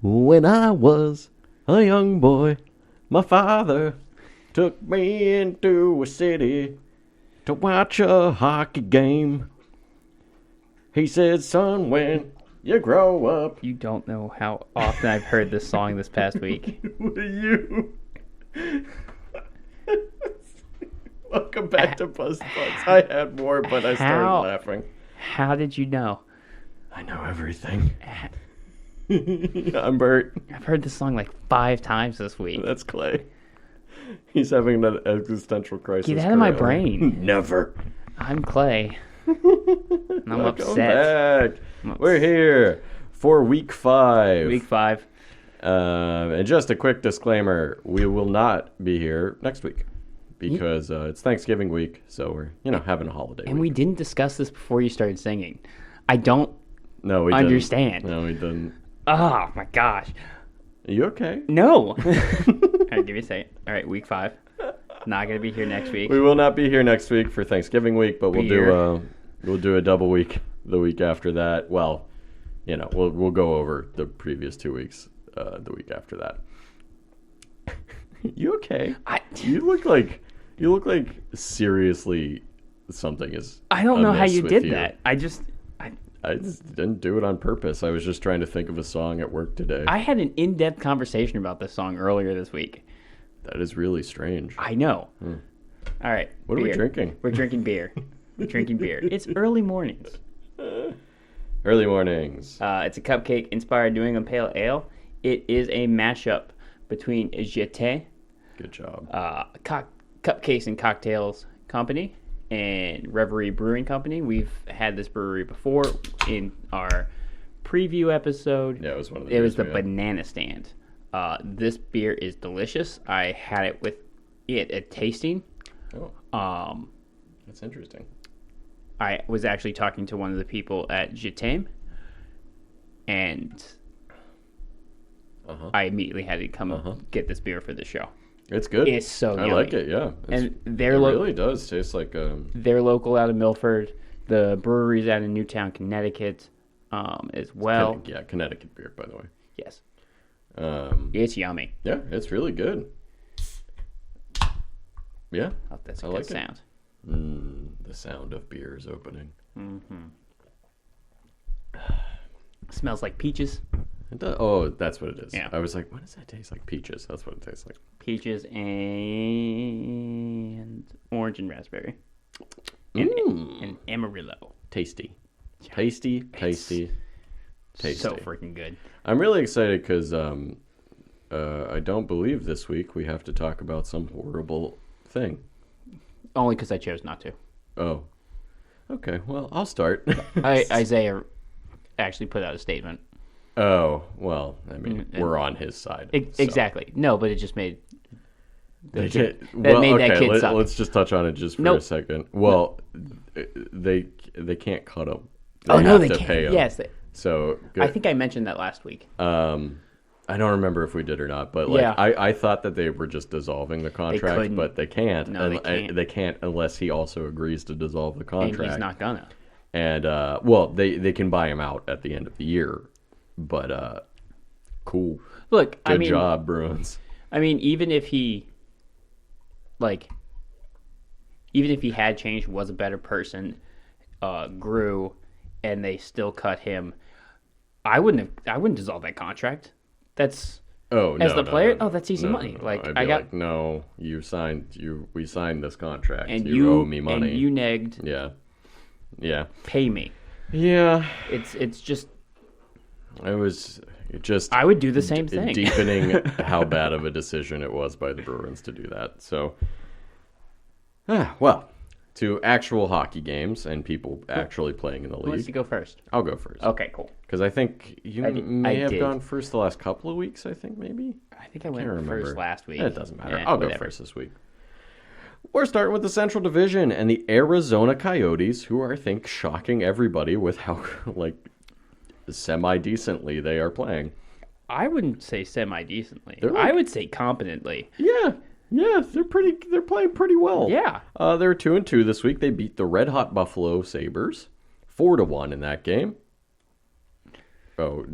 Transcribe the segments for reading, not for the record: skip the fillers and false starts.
When I was a young boy, my father took me into a city to watch a hockey game. He said, son, when you grow up... You don't know how often I've heard this song this past week. you... Welcome back to Buzz Buds. I had more, but I started laughing. How did you know? I know everything. I'm Bert. I've heard this song like 5 times this week. That's Clay. He's having an existential crisis. Get out of my brain. Never. I'm Clay. And I'm upset. Back. We're here for week 5. Week 5. And just a quick disclaimer: we will not be here next week because it's Thanksgiving week, so we're having a holiday. And week. we didn't discuss this before you started singing. I don't we understand. Didn't. No, we didn't. Oh my gosh. Are you okay? No. All right, give me a second. All right, week 5. Not gonna be here next week. We will not be here next week for Thanksgiving week, but we'll do a double week the week after that. Well, we'll go over the previous 2 weeks the week after that. You okay? You look like seriously something is. I don't know how you did you. that. I just didn't do it on purpose. I was just trying to think of a song at work today. I had an in-depth conversation about this song earlier this week. That is really strange. I know. All right. What are we drinking? We're drinking beer. We're drinking beer. It's early mornings. Early mornings. It's a cupcake-inspired New England Pale Ale. It is a mashup between Jeté, good job, Cupcakes and Cocktails Company, and Reverie Brewing Company. We've had this brewery before in our preview episode. Yeah, it was one of the. It was the Banana Stand. This beer is delicious. I had it with it at tasting. Oh, that's interesting. I was actually talking to one of the people at Jeté, and I immediately had to come get this beer for the show. It's good. It's so yummy. I like it, yeah. And it really does taste like... They're local out of Milford. The brewery's out in Newtown, Connecticut as well. Connecticut beer, by the way. Yes. It's yummy. Yeah, it's really good. Yeah. Oh, that's a I good like sound. The sound of beer is opening. Mm-hmm. Smells like peaches. It does. Oh, that's what it is. Yeah. I was like, what does that taste like? Peaches. That's what it tastes like. Peaches and orange and raspberry. And Amarillo. Tasty. Yeah. Tasty. So freaking good. I'm really excited because I don't believe this week we have to talk about some horrible thing. Only because I chose not to. Oh. Okay, well, I'll start. Isaiah actually put out a statement. Oh, well, I mean, we're on his side. Exactly. No, but it just made... That kid suck. Let's just touch on it just for a second. Well, they can't cut him. They have to can't. Pay him. Yes. So good. I think I mentioned that last week. I don't remember if we did or not, but I thought that they were just dissolving the contract, but they can't. No, they can't. They can't unless he also agrees to dissolve the contract. And he's not gonna. And they can buy him out at the end of the year, but cool. Look, good job, Bruins. I mean, even if he had changed, was a better person, grew, and they still cut him, I wouldn't dissolve that contract. That's player. No, that's easy money. We signed this contract, and you owe me money. And you negged. Yeah. Pay me. Yeah. It's just. I would do the same thing. Deepening how bad of a decision it was by the Bruins to do that. So, to actual hockey games and people actually playing in the league. Who wants to go first? I'll go first. Okay, cool. Because I think you may have gone first the last couple of weeks, I think, maybe? I think I went first last week. It doesn't matter. I'll go first this week. We're starting with the Central Division and the Arizona Coyotes, who are, I think, shocking everybody with how, semi-decently they are playing. I wouldn't say semi-decently. I would say competently. Yeah, they're playing pretty well. Yeah. They're 2-2 this week. They beat the Red Hot Buffalo Sabres 4-1 in that game. Oh,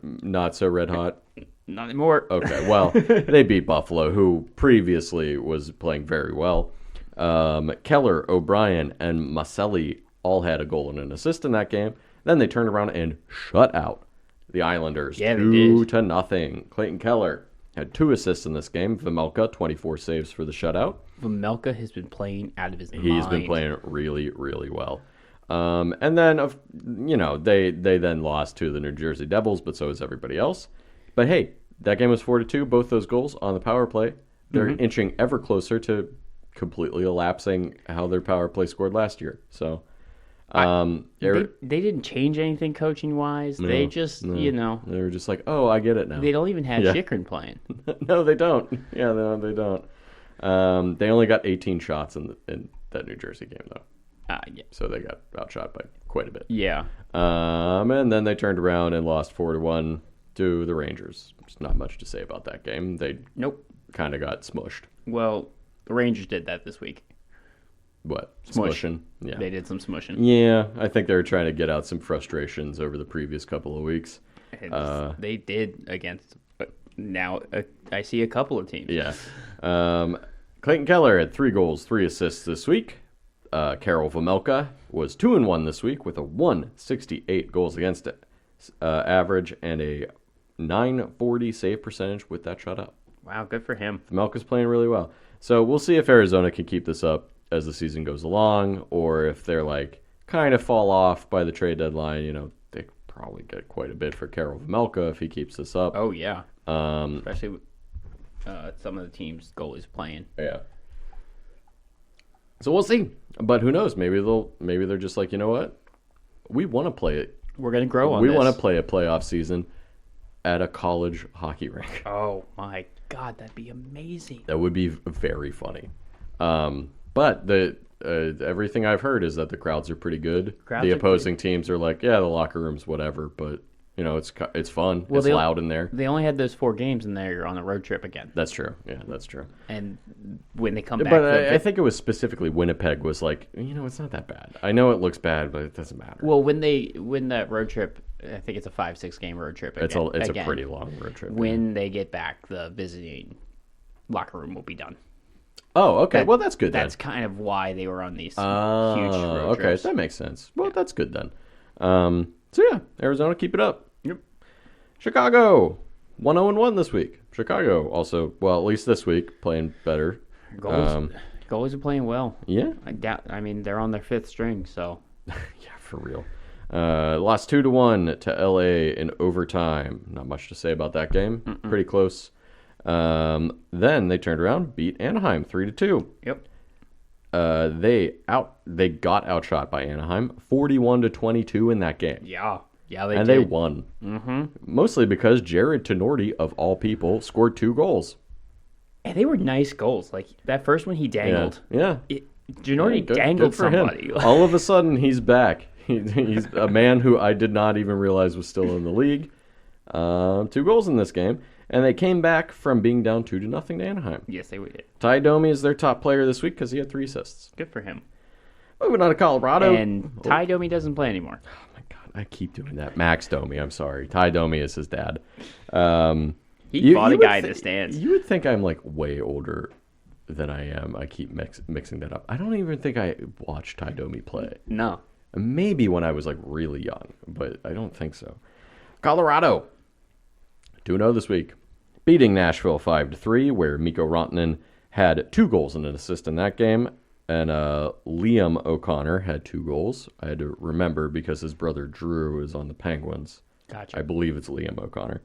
Not so red hot? Not anymore. Okay, well, they beat Buffalo, who previously was playing very well. Keller, O'Brien, and Maselli all had a goal and an assist in that game. Then they turned around and shut out the Islanders 2-0. Clayton Keller had 2 assists in this game. Vejmelka, 24 saves for the shutout. Vejmelka has been playing out of his mind. He's been playing really, really well. And then, they then lost to the New Jersey Devils, but so is everybody else. But hey, that game was 4-2. Both those goals on the power play. They're inching ever closer to completely elapsing how their power play scored last year. So, they didn't change anything coaching wise. They just, they were just like, oh, I get it now. They don't even have Chychrun playing. No, they don't. Yeah, no, they don't. They only got 18 shots in that New Jersey game, though. Yeah. So they got outshot by quite a bit. Yeah. And then they turned around and lost 4-1 to the Rangers. There's not much to say about that game. They kind of got smushed. Well, the Rangers did that this week. What? Smushing? Yeah. They did some smushing. Yeah, I think they were trying to get out some frustrations over the previous couple of weeks. They did against... Now, I see a couple of teams. Yeah. Clayton Keller had 3 goals, 3 assists this week. Karel Vejmelka was 2-1 this week with a 168 goals against average and a 940 save percentage with that shutout. Wow, good for him. Vejmelka's playing really well. So we'll see if Arizona can keep this up as the season goes along, or if they're kind of fall off by the trade deadline. They probably get quite a bit for Karel Vejmelka if he keeps this up. Oh yeah, especially with some of the teams goalies playing. Yeah. So we'll see, but who knows? Maybe they're just like, you know what? We want to play it. We're gonna grow on. We want to play a playoff season at a college hockey rink. Oh my God, that'd be amazing. That would be very funny. But everything I've heard is that the crowds are pretty good. The opposing teams are like, yeah, the locker room's whatever, but it's fun. Well, it's loud in there. They only had those 4 games, and they're on a road trip again. That's true. Yeah, that's true. And when they come back, but I think it was specifically Winnipeg was like, it's not that bad. I know it looks bad, but it doesn't matter. Well, when they win that road trip, I think it's a 5-6 game road trip. It's a pretty long road trip. When they get back, the visiting locker room will be done. Oh, okay. Well, that's good. That's kind of why they were on these huge road trips. Okay, that makes sense. Well, that's good then. So yeah, Arizona, keep it up. Yep. Chicago, 1-0-1 this week. Chicago also, well, at least this week, playing better. Goalies are playing well. Yeah. I mean, they're on their 5th string, so. Yeah, for real. Lost 2-1 to LA in overtime. Not much to say about that game. Pretty close. Then they turned around, beat Anaheim 3-2. Yep. They got outshot by Anaheim 41-22 in that game. Yeah, they won. Mostly because Jared Tenorti, of all people, scored 2 goals. And they were nice goals. Like that first one, he dangled. Yeah. Tenorti dangled somebody. Him. All of a sudden, he's back. He's a man who I did not even realize was still in the league. 2 goals in this game. And they came back from being down 2-0 to Anaheim. Yes, they did. Ty Domi is their top player this week because he had 3 assists. Good for him. Moving on to Colorado. And Ty Domi doesn't play anymore. Oh, my God. I keep doing that. Max Domi, I'm sorry. Ty Domi is his dad. He fought a guy in the stands. You would think I'm way older than I am. I keep mixing that up. I don't even think I watched Ty Domi play. No. Maybe when I was really young, but I don't think so. Colorado, 2-0 this week. Beating Nashville 5-3, where Mikko Rantanen had 2 goals and an assist in that game, and Liam O'Connor had 2 goals. I had to remember because his brother Drew is on the Penguins. Gotcha. I believe it's Liam O'Connor.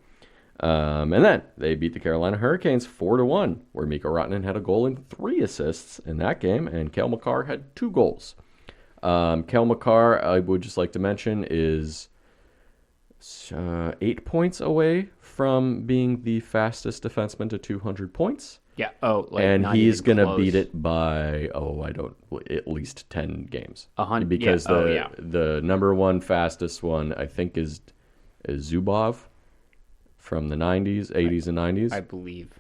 And then they beat the Carolina Hurricanes 4-1, where Mikko Rantanen had a goal and 3 assists in that game, and Cale Makar had 2 goals. Cale Makar, I would just like to mention, is 8 points away from being the fastest defenseman to 200 points. Yeah. And he's going to beat it by, at least 10 games. 100. Because the number 1 fastest one, I think, is Zubov from the 80s and 90s. I believe.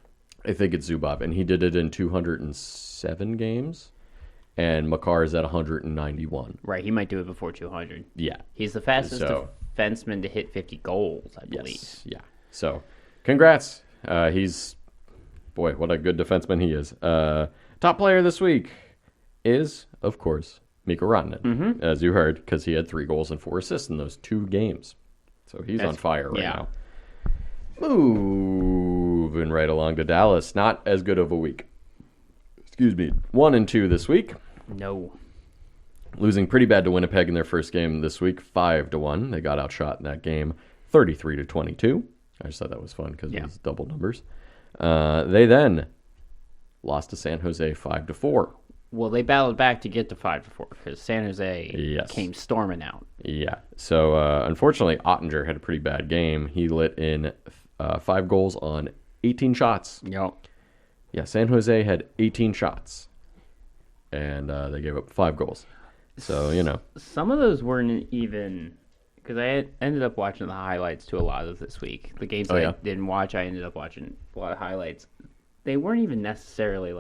I think it's Zubov, and he did it in 207 games. and Makar is at 191. Right, he might do it before 200. Yeah. He's the fastest defenseman to hit 50 goals, I believe. Yes, yeah. So, congrats. Boy, what a good defenseman he is. Top player this week is, of course, Mikko Rantanen, as you heard, because he had 3 goals and 4 assists in those 2 games. So he's on fire right now. Moving right along to Dallas. Not as good of a week. Excuse me. 1-2 this week. No. Losing pretty bad to Winnipeg in their first game this week, 5-1. They got outshot in that game, 33-22. I just thought that was fun because it was double numbers. They then lost to San Jose 5-4. Well, they battled back to get to 5-4 because San Jose came storming out. Yeah. So, unfortunately, Ottinger had a pretty bad game. He let in 5 goals on 18 shots. Yep. Yeah, San Jose had 18 shots, and they gave up 5 goals. So, Some of those weren't even... Because I ended up watching the highlights to a lot of this week. The games I didn't watch, I ended up watching a lot of highlights. They weren't even necessarily,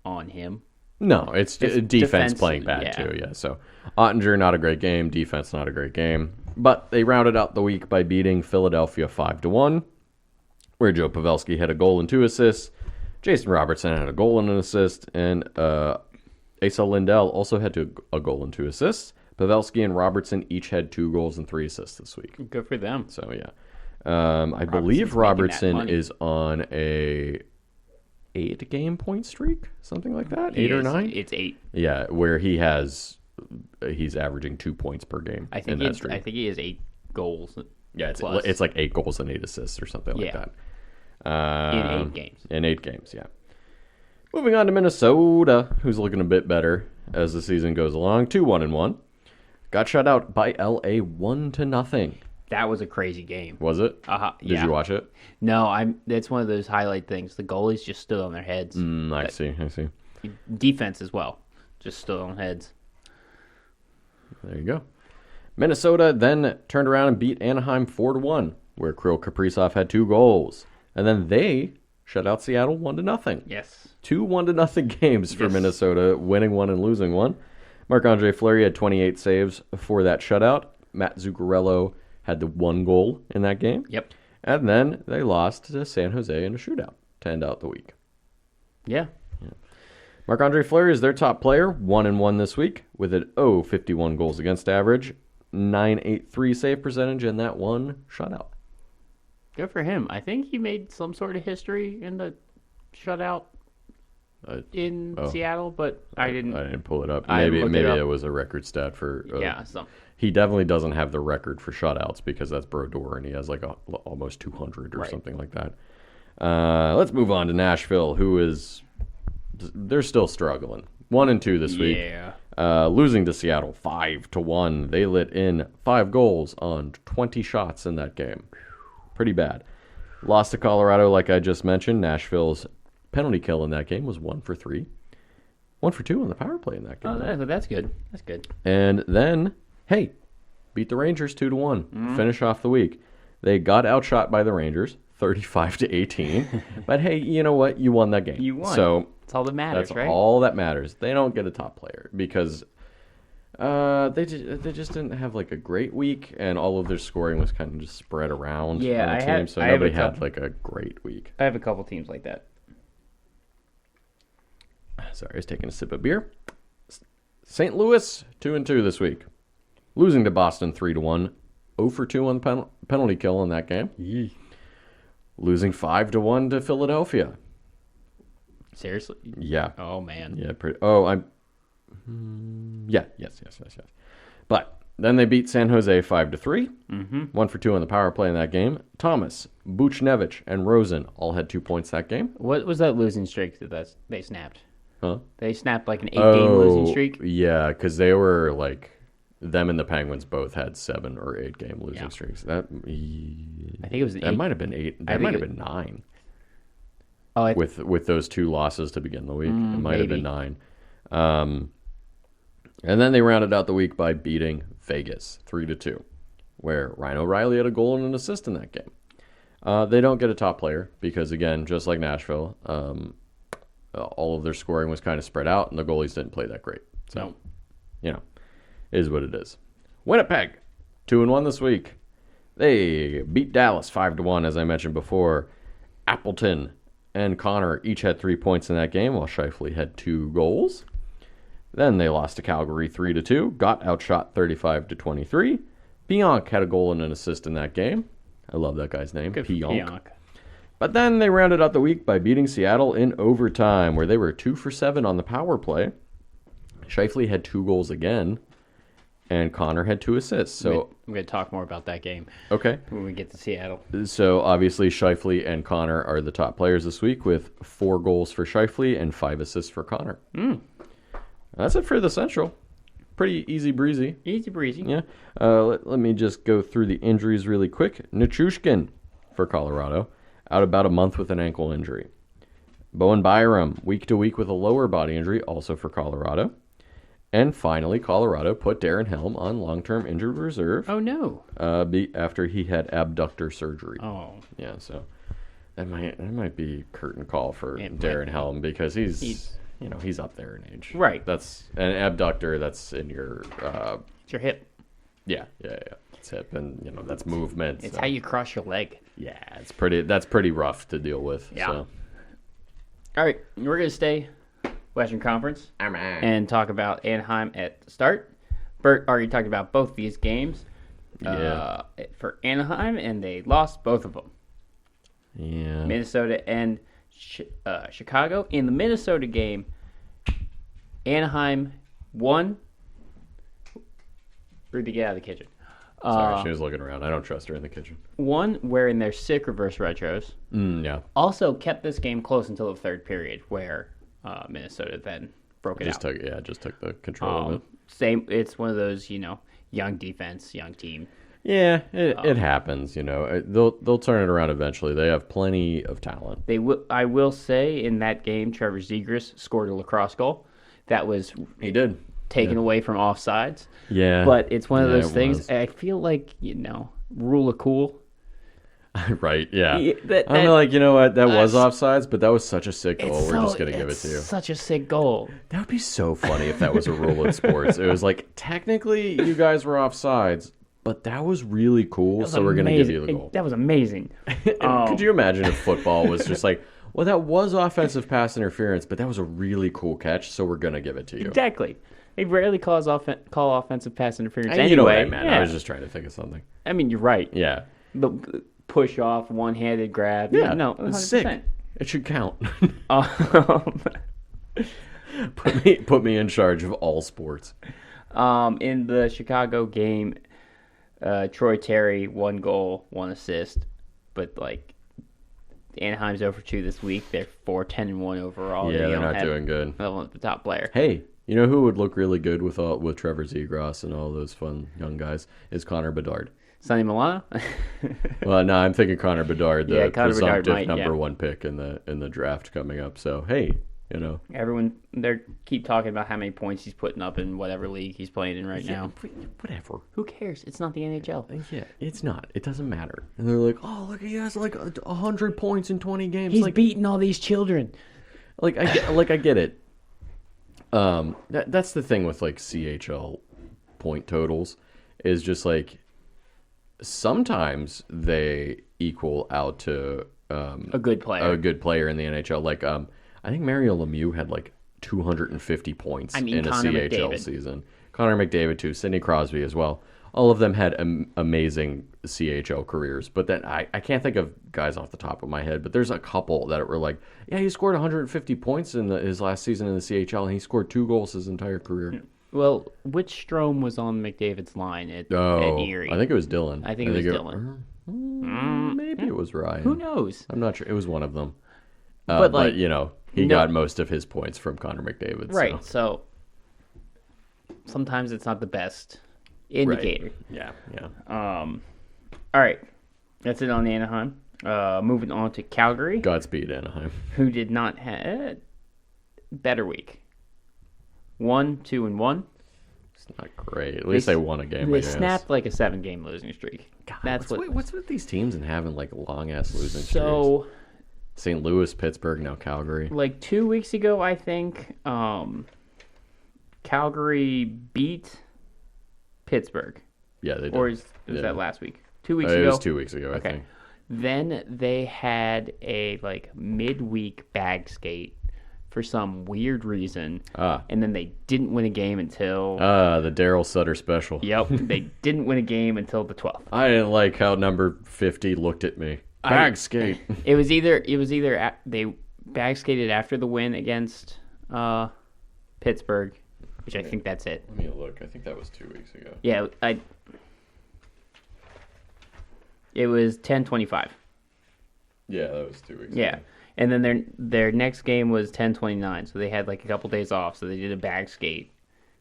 on him. No, it's defense playing bad, too, yeah. So, Ottinger, not a great game. Defense, not a great game. But they rounded out the week by beating Philadelphia 5-1, where Joe Pavelski had a goal and 2 assists. Jason Robertson had a goal and an assist. And Asa Lindell also had a goal and 2 assists. Pavelski and Robertson each had 2 goals and 3 assists this week. Good for them. So, yeah. I believe Robertson is on a 8-game point streak, something like that, 8 or 9. It's 8. Yeah, where he's averaging 2 points per game. I think he has 8 goals. Yeah, it's like 8 goals and 8 assists or something like that. In 8 games. In 8 games, yeah. Moving on to Minnesota, who's looking a bit better as the season goes along. 2-1-1. Got shut out by LA 1-0. That was a crazy game. Was it? Did you watch it? No, It's one of those highlight things. The goalies just stood on their heads. I see. Defense as well, just stood on heads. There you go. Minnesota then turned around and beat Anaheim 4-1, where Kirill Kaprizov had 2 goals, and then they shut out Seattle 1-0. Yes, 2 1-0 games for Minnesota, winning 1 and losing 1. Marc-Andre Fleury had 28 saves for that shutout. Matt Zuccarello had the 1 goal in that game. Yep. And then they lost to San Jose in a shootout to end out the week. Yeah. Marc-Andre Fleury is their top player, 1-1 this week, with an 0.51 goals against average, 9.83 save percentage, and that 1 shutout. Good for him. I think he made some sort of history in the shutout in Seattle, but I didn't pull it up. Maybe it was a record stat for... He definitely doesn't have the record for shutouts because that's Brodeur, and he has almost 200 or something like that. Let's move on to Nashville, who is... They're still struggling. 1-2 this week. Yeah. Losing to Seattle 5-1. They let in 5 goals on 20 shots in that game. Pretty bad. Lost to Colorado, like I just mentioned. Nashville's penalty kill in that game was 1 for 3. 1 for 2 on the power play in that game. Oh, that's good. That's good. And then, beat the Rangers 2-1. Finish off the week. They got outshot by the Rangers 35-18. But hey, you know what? You won that game. You won. So that's all that matters, right? That's all that matters. They don't get a top player because they just didn't have a great week, and all of their scoring was kind of just spread around on the team. So nobody had a great week. I have a couple teams like that. Sorry, I was taking a sip of beer. St. Louis 2-2 this week, losing to Boston 3-1, 0 for 2 on the penalty kill in that game. Yee. Losing 5-1 to Philadelphia. Seriously? Yeah. Oh man. Yeah. Yes. But then they beat San Jose 5-3. 1 for 2 on the power play in that game. Thomas, Buchnevich, and Rosen all had 2 points that game. What was that losing streak that they snapped? Huh? They snapped an 8-game losing streak? Yeah, because they were them and the Penguins both had 7 or 8 game losing streaks. I think it was 8. That might have been 8. That might have been 9. Oh, with those 2 losses to begin the week. It might have been 9. And then they rounded out the week by beating Vegas 3-2, where Ryan O'Reilly had a goal and an assist in that game. They don't get a top player because, again, just like Nashville, all of their scoring was kind of spread out, and the goalies didn't play that great. So, it is what it is. Winnipeg, 2-1 this week. They beat Dallas 5-1, as I mentioned before. Appleton and Connor each had 3 points in that game, while Scheifele had 2 goals. Then they lost to Calgary 3-2, got outshot 35-23. Pionk had a goal and an assist in that game. I love that guy's name, Pionk. But then they rounded out the week by beating Seattle in overtime, where they were 2 for 7 on the power play. Scheifele had 2 goals again, and Connor had 2 assists. So I'm going to talk more about that game. Okay. When we get to Seattle. So obviously Scheifele and Connor are the top players this week, with 4 goals for Scheifele and 5 assists for Connor. That's it for the Central. Pretty easy breezy. Easy breezy. Yeah. Let me just go through the injuries really quick. Nichushkin for Colorado, out about a month with an ankle injury. Bowen Byram, week to week with a lower body injury, also for Colorado. And finally, Colorado put Darren Helm on long-term injured reserve. Oh, no. After he had abductor surgery. Oh. Yeah, so that might be curtain call for Darren Helm, because he's up there in age. Right. That's an abductor. That's in your. It's your hip. Yeah. It's hip, and that's movement. It's how you cross your leg. Yeah, that's pretty rough to deal with. Yeah. So. All right, we're gonna stay Western Conference and talk about Anaheim at the start. Bert already talked about both these games. For Anaheim, and they lost both of them. Yeah. Minnesota and Chicago. In the Minnesota game, Anaheim won. Rudy, get out of the kitchen. Sorry, she was looking around. I don't trust her in the kitchen. One wearing their sick reverse retros. Yeah. Also kept this game close until the third period, where Minnesota then broke it out. Just took the control of it. Same. It's one of those, young defense, young team. Yeah, it happens. They'll turn it around eventually. They have plenty of talent. I will say, in that game, Trevor Zegras scored a lacrosse goal. That was taken away from offsides. Yeah, but it's one of those things. I feel like rule of cool. Right, yeah. I'm like, you know what? That was offsides, but that was such a sick goal. We're just going to give it to you. Such a sick goal. That would be so funny if that was a rule in sports. It was like, technically, you guys were offsides, but that was really cool, so we're going to give you the goal. That was amazing. Could you imagine if football was just like, well, that was offensive pass interference, but that was a really cool catch, so we're going to give it to you. Exactly. They rarely call offensive pass interference anyway. You know what I meant. Yeah. I was just trying to think of something. I mean, you're right. Yeah. The push off, one-handed grab. Yeah, no, 100%. It's sick. It should count. Put me in charge of all sports. In the Chicago game, Troy Terry, 1 goal, 1 assist, but Anaheim's 0-2 this week. They're 4-10-1 overall. Yeah, they're not doing good. The top player. Hey, you know who would look really good with Trevor Zegras and all those fun young guys is Connor Bedard. Sonny Milano? Well, no, I'm thinking Connor Bedard, the presumptive number 1 pick in the draft coming up. So, hey, everyone, they keep talking about how many points he's putting up in whatever league he's playing in right now. Whatever. Who cares? It's not the NHL. Yeah, it's not. It doesn't matter. And they're like, oh, look, he has 100 points in 20 games. He's beating all these children. I get it. That's the thing with CHL point totals is just sometimes they equal out to a good player in the NHL. I think Mario Lemieux had 250 points in a CHL season. Connor McDavid too, Sidney Crosby as well. All of them had amazing CHL careers. But then I can't think of guys off the top of my head, but there's a couple that were he scored 150 points in his last season in the CHL, and he scored 2 goals his entire career. Well, which Strome was on McDavid's line at Erie? I think it was Dylan. I think it was Dylan. Maybe it was Ryan. Who knows? I'm not sure. It was one of them. But he got most of his points from Connor McDavid. Right. So sometimes it's not the best indicator. Right. Yeah. All right. That's it on Anaheim. Moving on to Calgary. Godspeed, Anaheim. Who did not have a better week. 1-2-1. It's not great. At least they won a game. They snapped a 7-game losing streak. God, what's with these teams and having long ass losing streaks? So St. Louis, Pittsburgh, now Calgary. Like 2 weeks ago, I think Calgary beat Pittsburgh. Yeah, they did. Or was that last week? 2 weeks ago? It was 2 weeks ago, I think. Then they had a midweek bag skate for some weird reason. And then they didn't win a game until... the Daryl Sutter special. Yep, they didn't win a game until the 12th. I didn't like how number 50 looked at me. Bag skate. It was either they bag skated after the win against Pittsburgh, which I think that's it. Let me look. I think that was 2 weeks ago. Yeah, it was 10-25. Yeah, that was 2 weeks ago. Yeah. And then their next game was 10-29, so they had a couple days off, so they did a bag skate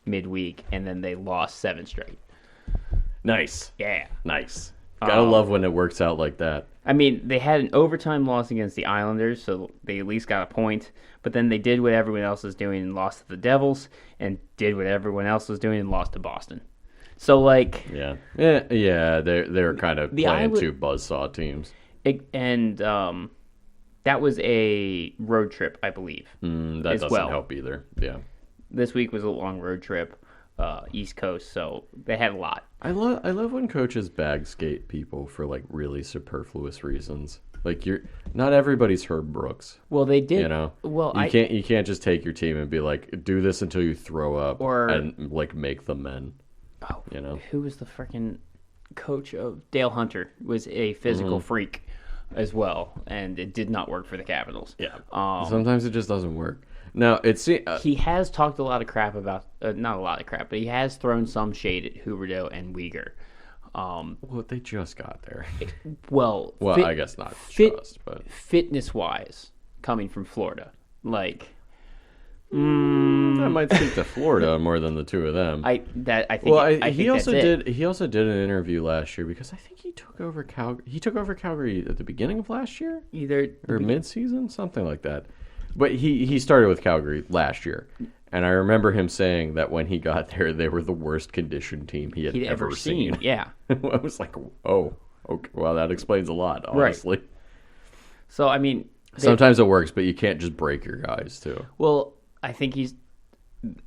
midweek, and then they lost 7 straight. Nice. Yeah. Nice. Gotta love when it works out like that. I mean, they had an overtime loss against the Islanders, so they at least got a point, but then they did what everyone else was doing and lost to the Devils, and did what everyone else was doing and lost to Boston. So, Yeah, they're kind of playing two buzzsaw teams. That was a road trip, I believe. That doesn't help either. Yeah. This week was a long road trip, East Coast, so they had a lot. I love when coaches bag skate people for really superfluous reasons. Not everybody's Herb Brooks. Well, they did. You know, well, you can't just take your team and be like, do this until you throw up, and make them men. Oh, you know, who was the freaking coach of Dale Hunter? Was a physical freak as well, and it did not work for the Capitals. Yeah, sometimes it just doesn't work. Now he has talked a lot of crap about not a lot of crap, but he has thrown some shade at Huberdeau and Weegar. Well, they just got there. I guess not but fitness wise, coming from Florida, I might speak to Florida more than the two of them. He also did an interview last year because I think he took over Calgary at the beginning of last year, or mid-season, something like that. But he started with Calgary last year, and I remember him saying that when he got there, they were the worst conditioned team he had ever seen. Yeah, I was like, oh, okay, well, that explains a lot, honestly. Right. So I mean, sometimes it works, but you can't just break your guys too. Well, I think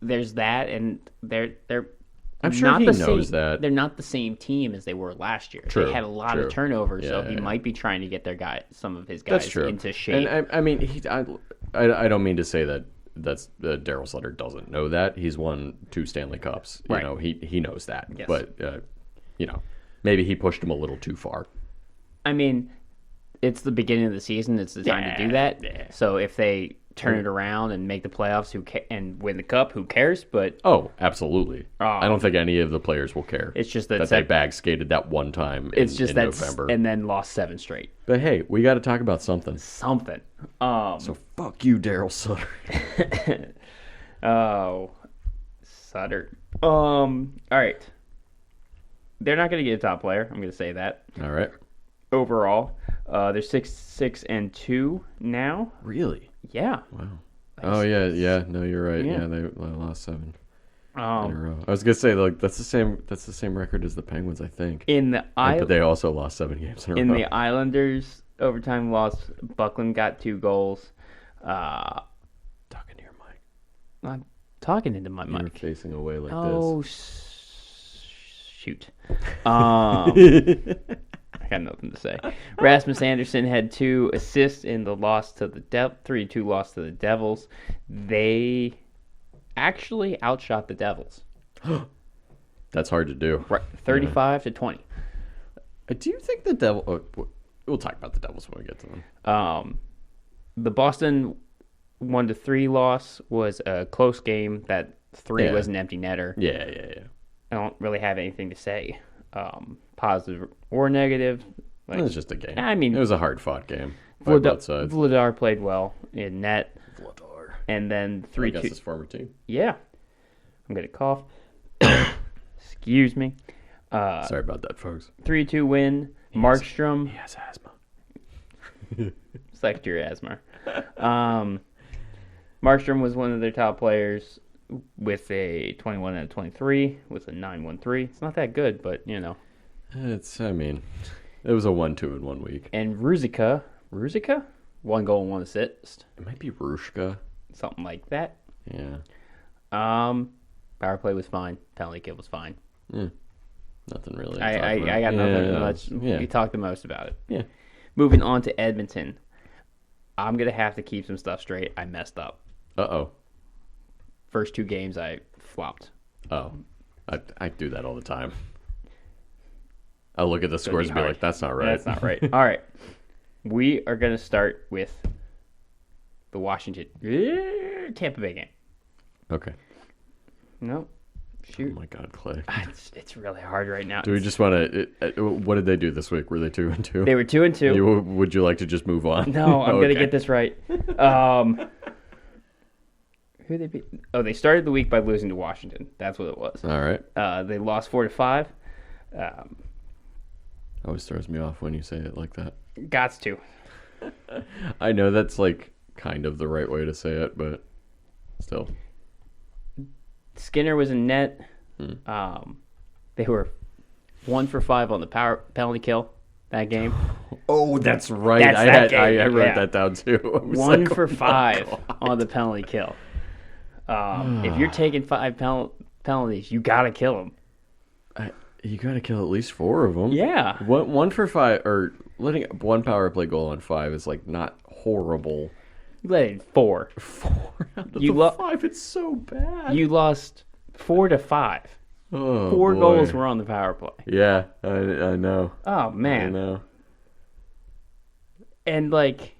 there's that, and they're I'm sure he knows that. They're not the same team as they were last year. True, they had a lot of turnovers, so he might be trying to get some of his guys into shape. And I mean, I don't mean to say that Daryl Sutter doesn't know that. He's won 2 Stanley Cups. Right. You know, he knows that. Yes. But maybe he pushed him a little too far. I mean, it's the beginning of the season. It's the time to do that. Yeah. So if they turn it around and make the playoffs and win the cup, who cares? But absolutely. I don't think any of the players will care. It's just that they bag skated that one time in November and then lost 7 straight. But hey, we got to talk about something. So fuck you, Daryl Sutter. Oh, Sutter. All right. They're not going to get a top player. I'm going to say that. All right. Overall, they're 6-2 now. Really? Yeah. Wow. Yeah. No, you're right. Yeah, they lost 7 in a row. I was gonna say that's the same record as the Penguins, I think. But they also lost 7 games in a row. In the Islanders overtime loss, Buckland got 2 goals. Talking to your mic. I'm talking into my mic. You're facing away like this. Oh, shoot. I got nothing to say. Rasmus Anderson had 2 assists in the loss to the 3-2 loss to the Devils. They actually outshot the Devils. That's hard to do. Right, 35-20. Do you think the Devil? We'll talk about the Devils when we get to them. The Boston 1-3 loss was a close game. That 3 was an empty netter. Yeah. I don't really have anything to say. Positive or negative. It was just a game. I mean, it was a hard-fought game by both sides. Vladar played well in net. Vladar. And then 3-2. Against his former team. Yeah. I'm going to cough. Excuse me. Sorry about that, folks. 3-2 win. Markstrom. He has asthma. Select your asthma. Markstrom was one of their top players with a 21 out of 23 with a 9.13. It's not that good, but it was a 1-2 in 1 week. And Ruzicka 1 goal and 1 assist. It might be Rushka. Something like that. Yeah. Power play was fine. Penalty kill was fine. Nothing really. I got nothing much. We talked the most about it. Yeah. Moving on to Edmonton. I'm going to have to keep some stuff straight. I messed up. Uh-oh. First 2 games, I flopped. Oh. I do that all the time. I'll look at the scores and be like, that's not right. That's not right. All right. We are going to start with the Tampa Bay game. Okay. No. Shoot. Oh, my God, Clay. It's really hard right now. Do we just want to... what did they do this week? Were they 2-2? They were 2-2. Would you like to just move on? No, I'm going to get this right. Who they beat? Oh, they started the week by losing to Washington. That's what it was. All right. They lost 4-5. Always throws me off when you say it like that. Gots to. I know that's like kind of the right way to say it, but still. Skinner was in net. They were 1 for 5 on the penalty kill that game. Oh, that's right. I wrote that down too. 1 for 5 on the penalty kill. If you're taking 5 penalties, you gotta kill them. You gotta kill at least 4 of them. Yeah. 1 for 5, or letting 1 power play goal on 5 is like not horrible. You let in 4. 4 out of 5. It's so bad. You lost 4-5. Oh, 4 boy. goals were on the power play. Yeah, I know. Oh man. I know. And like.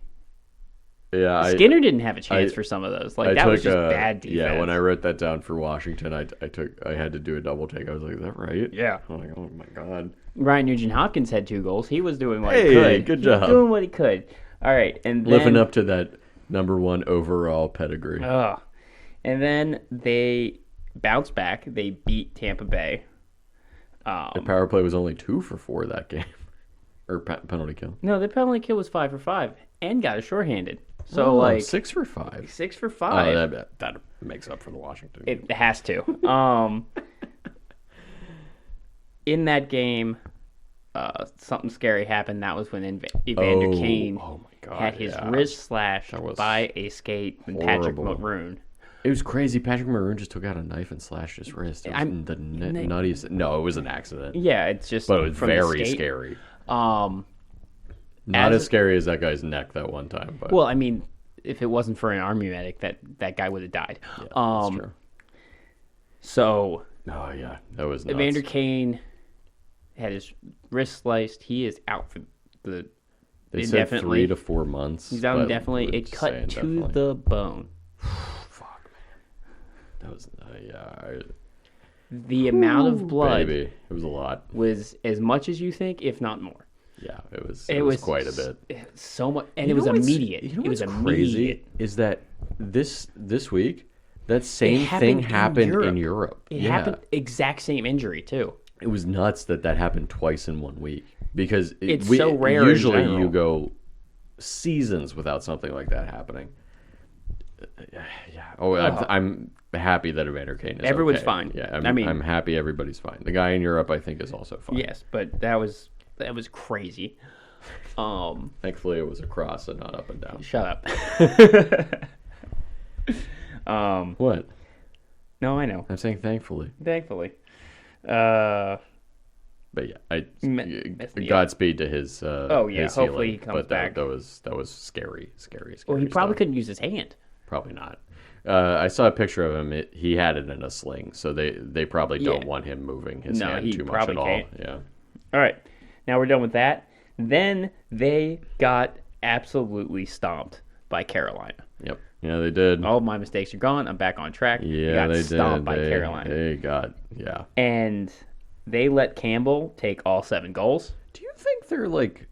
Yeah, Skinner didn't have a chance for some of those. Like that was just bad defense. Yeah, when I wrote that down for Washington, I had to do a double take. I was like, "Is that right?" Yeah. I'm like, "Oh my God." Ryan Nugent-Hopkins had 2 goals. He was doing what he could. Good job. He was doing what he could. All right, and then, living up to that number 1 overall pedigree. And then they bounced back. They beat Tampa Bay. The power play was only 2 for 4 that game, or penalty kill. No, the penalty kill was 5 for 5 and got a shorthanded. So 6 for 5. 6 for 5. Oh, that makes up for the Washington game. It has to. In that game, something scary happened. That was when Evander Kane had his wrist slashed by a skate and Patrick Maroon. It was crazy. Patrick Maroon just took out a knife and slashed his wrist. It was the nuttiest. No, it was an accident. Yeah, it's just. But it was very scary. Not as scary as that guy's neck that one time. But. Well, I mean, if it wasn't for an army medic, that guy would have died. Yeah, that's true. So. Oh yeah, that was nuts. Evander Kane had his wrist sliced. He is out for the. They said 3 to 4 months. He's out indefinitely. It cut to the bone. Fuck, man. That was the amount of blood. Baby. It was a lot. Was as much as you think, if not more. Yeah, it was quite a bit. So much, and it was immediate. You know it was what's immediate. Crazy is that this week that same thing happened in Europe. It happened exact same injury too. It was nuts that happened twice in 1 week because it's so rare. Usually you go seasons without something like that happening. Yeah. I'm happy that Evander Kane is Everyone's okay. fine. Yeah, I'm happy everybody's fine. The guy in Europe I think is also fine. Yes, but that was crazy. Thankfully it was across and not up and down. Shut up. What? No, I know. I'm saying thankfully. Thankfully. But yeah, Godspeed to his. His hopefully healing. he comes back. That was scary. Well, he probably stuff. couldn't use his hand. Probably not. I saw a picture of him. He had it in a sling, so they probably don't want him moving his hand too much at all. Can't. Yeah. All right, now we're done with that. Then they got absolutely stomped by Carolina. Yep. Yeah, they did. All of my mistakes are gone. I'm back on track. Yeah, they stomped by Carolina. They got and they let Campbell take all 7 goals. Do you think they're like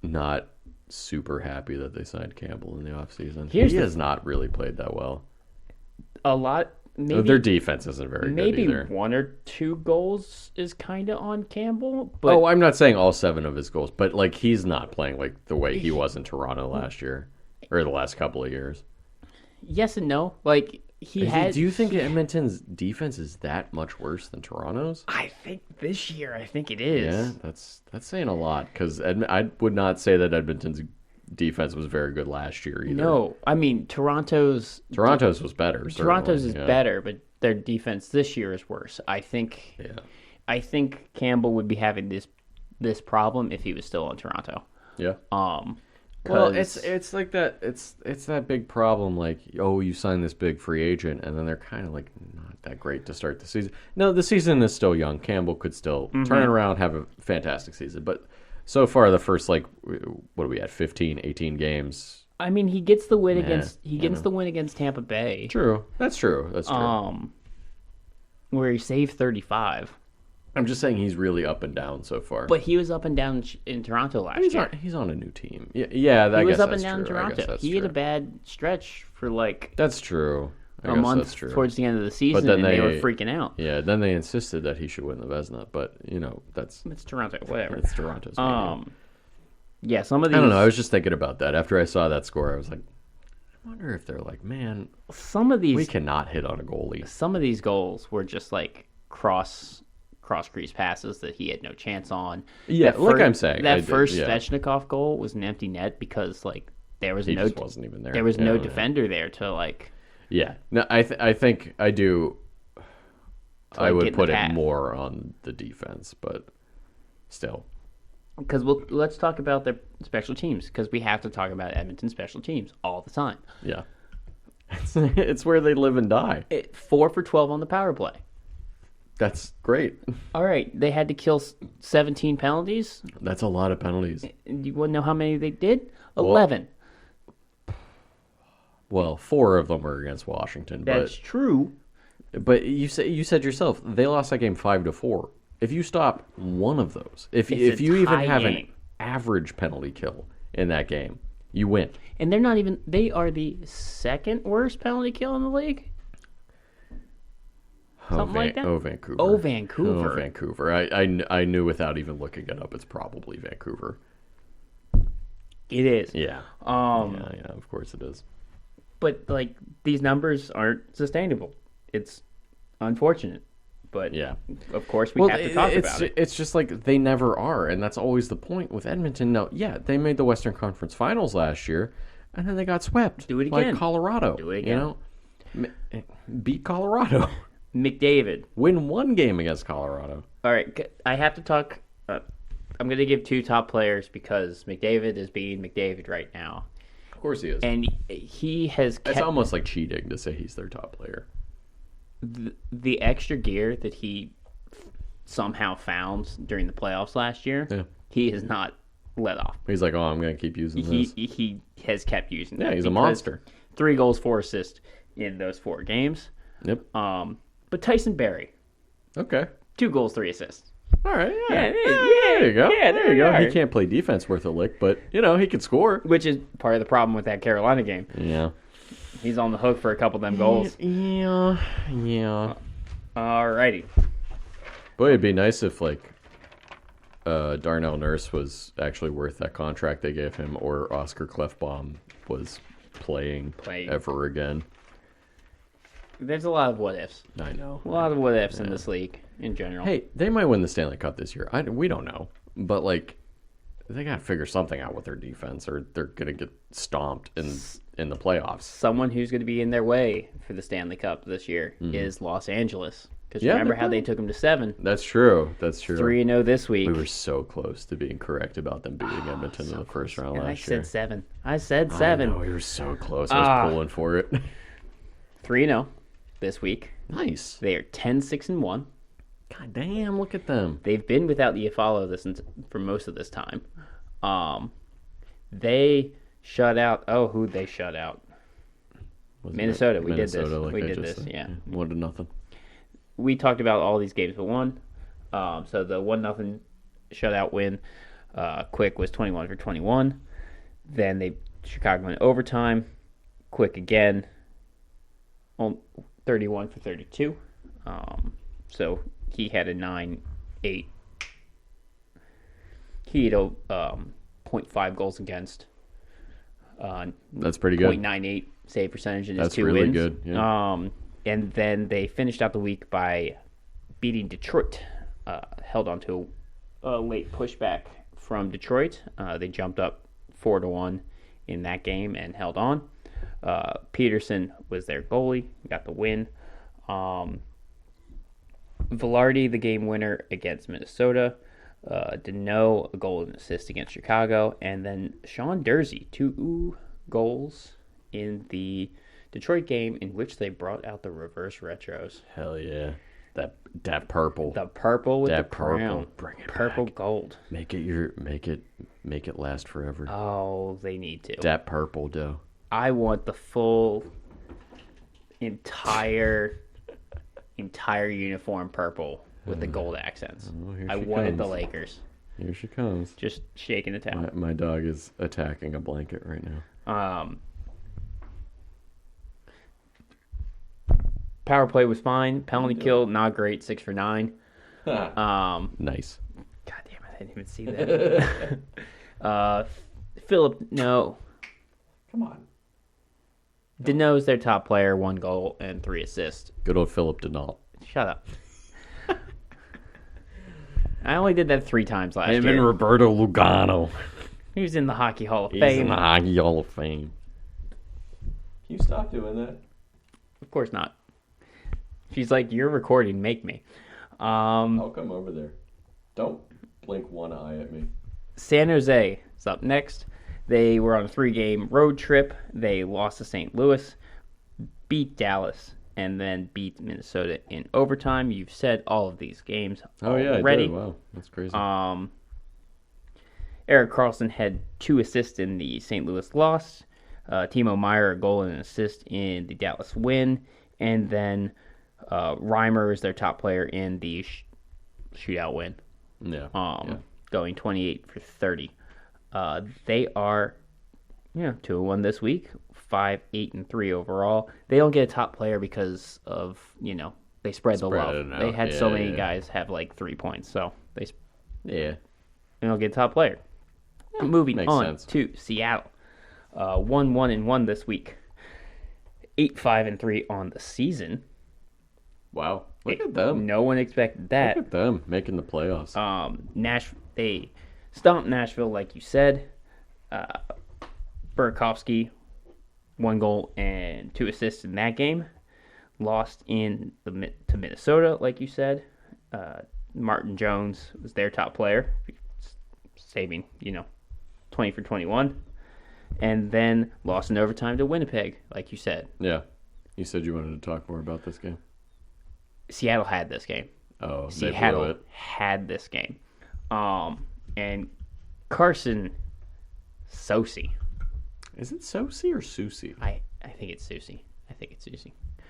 not super happy that they signed Campbell in the offseason? He has not really played that well. A lot. Maybe their defense isn't very good either. Maybe 1 or 2 goals is kind of on Campbell. But I'm not saying all 7 of his goals, but like he's not playing like the way he was in Toronto last year or the last couple of years. Yes and no. Like do you think Edmonton's defense is that much worse than Toronto's? I think this year, it is. Yeah, that's saying a lot because I would not say that Edmonton's defense was very good last year either. No, I mean Toronto's was better. Toronto's certainly, is better, but their defense this year is worse. I think Campbell would be having this problem if he was still in Toronto. Yeah. Well, it's like that. It's that big problem. Like, oh, you sign this big free agent, and then they're kind of like not that great to start the season. No, the season is still young. Campbell could still turn it around, have a fantastic season. But so far, the first what are we at? 15, 18 games. I mean, he gets the win the win against Tampa Bay. True. That's true. That's true. Where he saved 35. I'm just saying he's really up and down so far. But he was up and down in Toronto last year. He's on a new team. Yeah, he was up and down in Toronto. He had a bad stretch for That's true. A month towards the end of the season, but then they were freaking out. Yeah, then they insisted that he should win the Vezina, but it's Toronto, whatever. It's Toronto's. Yeah, some of these. I don't know. I was just thinking about that after I saw that score. I was like, I wonder if they're like, man, some of these we cannot hit on a goalie. Some of these goals were just like cross crease passes that he had no chance on. Yeah, I'm saying that first Svechnikov goal was an empty net because there was just wasn't even there. There was no defender there to Yeah, no, I think I do. I would put it more on the defense, but still. Because let's talk about their special teams, because we have to talk about Edmonton special teams all the time. Yeah, it's where they live and die. 4 for 12 on the power play. That's great. All right, they had to kill 17 penalties. That's a lot of penalties. You want to know how many they did? 11. Well, 4 of them were against Washington. That's true. But you said yourself they lost that game 5-4. If you stop one of those, if you even have an average penalty kill in that game, you win. And they are the second worst penalty kill in the league. Something like that. Vancouver. I knew without even looking it up. It's probably Vancouver. It is. Yeah. Yeah. Of course it is. But these numbers aren't sustainable. It's unfortunate. But yeah, of course we have to talk about it. It's just they never are, and that's always the point with Edmonton. Now, yeah, they made the Western Conference Finals last year, and then they got swept. Do it again. Like Colorado. Do it again. Beat Colorado. McDavid. Win one game against Colorado. All right, I have to talk. I'm going to give 2 top players because McDavid is being McDavid right now. Of course he is. And he has It's almost like cheating to say he's their top player. The extra gear that he somehow found during the playoffs last year, he has not let off. He's like, I'm going to keep using this. He has kept using that. Yeah, he's a monster. 3 goals, 4 assists in those 4 games. Yep. But Tyson Barrie. Okay. 2 goals, 3 assists. All right. Yeah. There you go. Yeah, there you go. He can't play defense worth a lick, but, he can score. Which is part of the problem with that Carolina game. Yeah. He's on the hook for a couple of them goals. Yeah. Alrighty. Boy, it'd be nice if, Darnell Nurse was actually worth that contract they gave him, or Oscar Klefbom was playing ever again. There's a lot of what-ifs. I know. A lot of what-ifs in this league in general. Hey, they might win the Stanley Cup this year. We don't know. But, they got to figure something out with their defense, or they're going to get stomped in the playoffs. Someone who's going to be in their way for the Stanley Cup this year is Los Angeles. Because remember how they took them to 7? That's true. 3-0 this week. We were so close to being correct about them beating Edmonton in the first round last year. I said 7. No, we were so close. I was pulling for it. 3-0 this week. Nice. They are 10-6-1. God damn, look at them. They've been without Iafallo for most of this time. They shut out. Oh, who'd they shut out? Minnesota. We did this. We did this. Yeah. 1-0. We talked about all these games but one. So the 1-0 shutout win, Quick was 21 for 21. Then Chicago went overtime. Quick again, 31 for 32. So he had a 9-8. He had a 0.5 goals against. That's pretty good. 0.98 save percentage in his 2 really wins. Good. Yeah. And then they finished out the week by beating Detroit. Held on to a late pushback from Detroit. They jumped up 4-1 in that game and held on. Peterson was their goalie, got the win. Velarde, the game winner against Minnesota. Deneau, a goal and assist against Chicago. And then Sean Durzi, 2 goals in the Detroit game in which they brought out the reverse retros. Hell yeah. That purple. The purple with that the crown. Purple. Bring it purple back. Gold. Make it last forever. Oh, they need to. That purple, though. I want the full entire uniform purple with the gold accents. I wanted the Lakers. Here she comes. Just shaking the towel. My dog is attacking a blanket right now. Power play was fine. Penalty kill, not great. 6 for 9. Nice. God damn it, I didn't even see that. Philip, no. Come on. Deneau's their top player, 1 goal and 3 assists. Good old Philip Deneau. Shut up. I only did that 3 times last Him year. and Roberto Lugano. He was in the Hockey Hall of He's Fame. in the Hockey Hall of Fame. Can you stop doing that? Of course not. She's like, you're recording, make me. I'll come over there. Don't blink one eye at me. San Jose is up next. They were on a 3-game road trip. They lost to St. Louis, beat Dallas, and then beat Minnesota in overtime. You've said all of these games already. I did. Wow, that's crazy. Erik Karlsson had 2 assists in the St. Louis loss. Timo Meier, a goal and an assist in the Dallas win. And then Reimer is their top player in the shootout win. Yeah. Going 28 for 30. They are 2-1 this week, 5-8-3 overall. They don't get a top player because of, they spread the love. They had so many guys have like 3 points, so they don't get a top player. Moving on to Seattle. 1-1-1 this week. 8-5-3 on the season. Wow. Look at them. No one expected that. Look at them making the playoffs. They stomped Nashville, like you said. Burakovsky, 1 goal and 2 assists in that game. Lost to Minnesota, like you said. Martin Jones was their top player, saving 20 for 21. And then lost in overtime to Winnipeg, like you said. Yeah. You said you wanted to talk more about this game. Seattle had this game. Oh, Seattle had this game. And Carson Soucy. Is it Soucy or Susie? I think it's Soucy.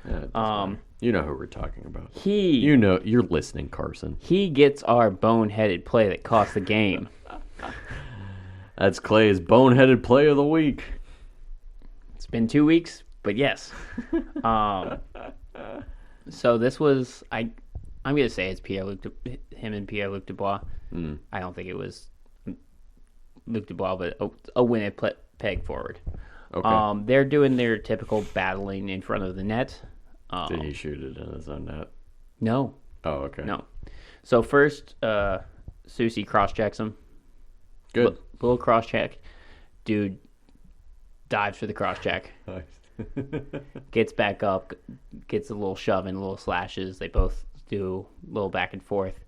Yeah, you know who we're talking about. You're listening, Carson. He gets our boneheaded play that cost the game. That's Clay's boneheaded play of the week. It's been 2 weeks, but yes. So this was I'm gonna say it's him and Pierre-Luc Dubois. I don't think it was Luc Dubois, but a Winnipeg forward. Okay. They're doing their typical battling in front of the net. Did he shoot it in his own net? No. Oh, okay. No. So first, Soucy cross-checks him. Good. Little cross-check. Dude dives for the cross-check. Nice. Gets back up, gets a little shove and little slashes. They both do a little back and forth.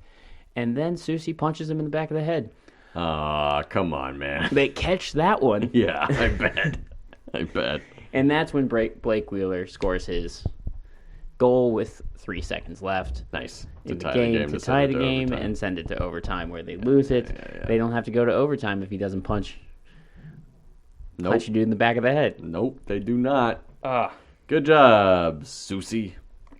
And then Soucy punches him in the back of the head. Come on, man. They catch that one. Yeah, I bet. And that's when Blake Wheeler scores his goal with 3 seconds left. Nice. In the game to tie the game and send it to overtime where they lose it. Yeah. They don't have to go to overtime if he doesn't punch Nope. you dude in the back of the head. Nope, they do not. Ah, Good job, Soucy.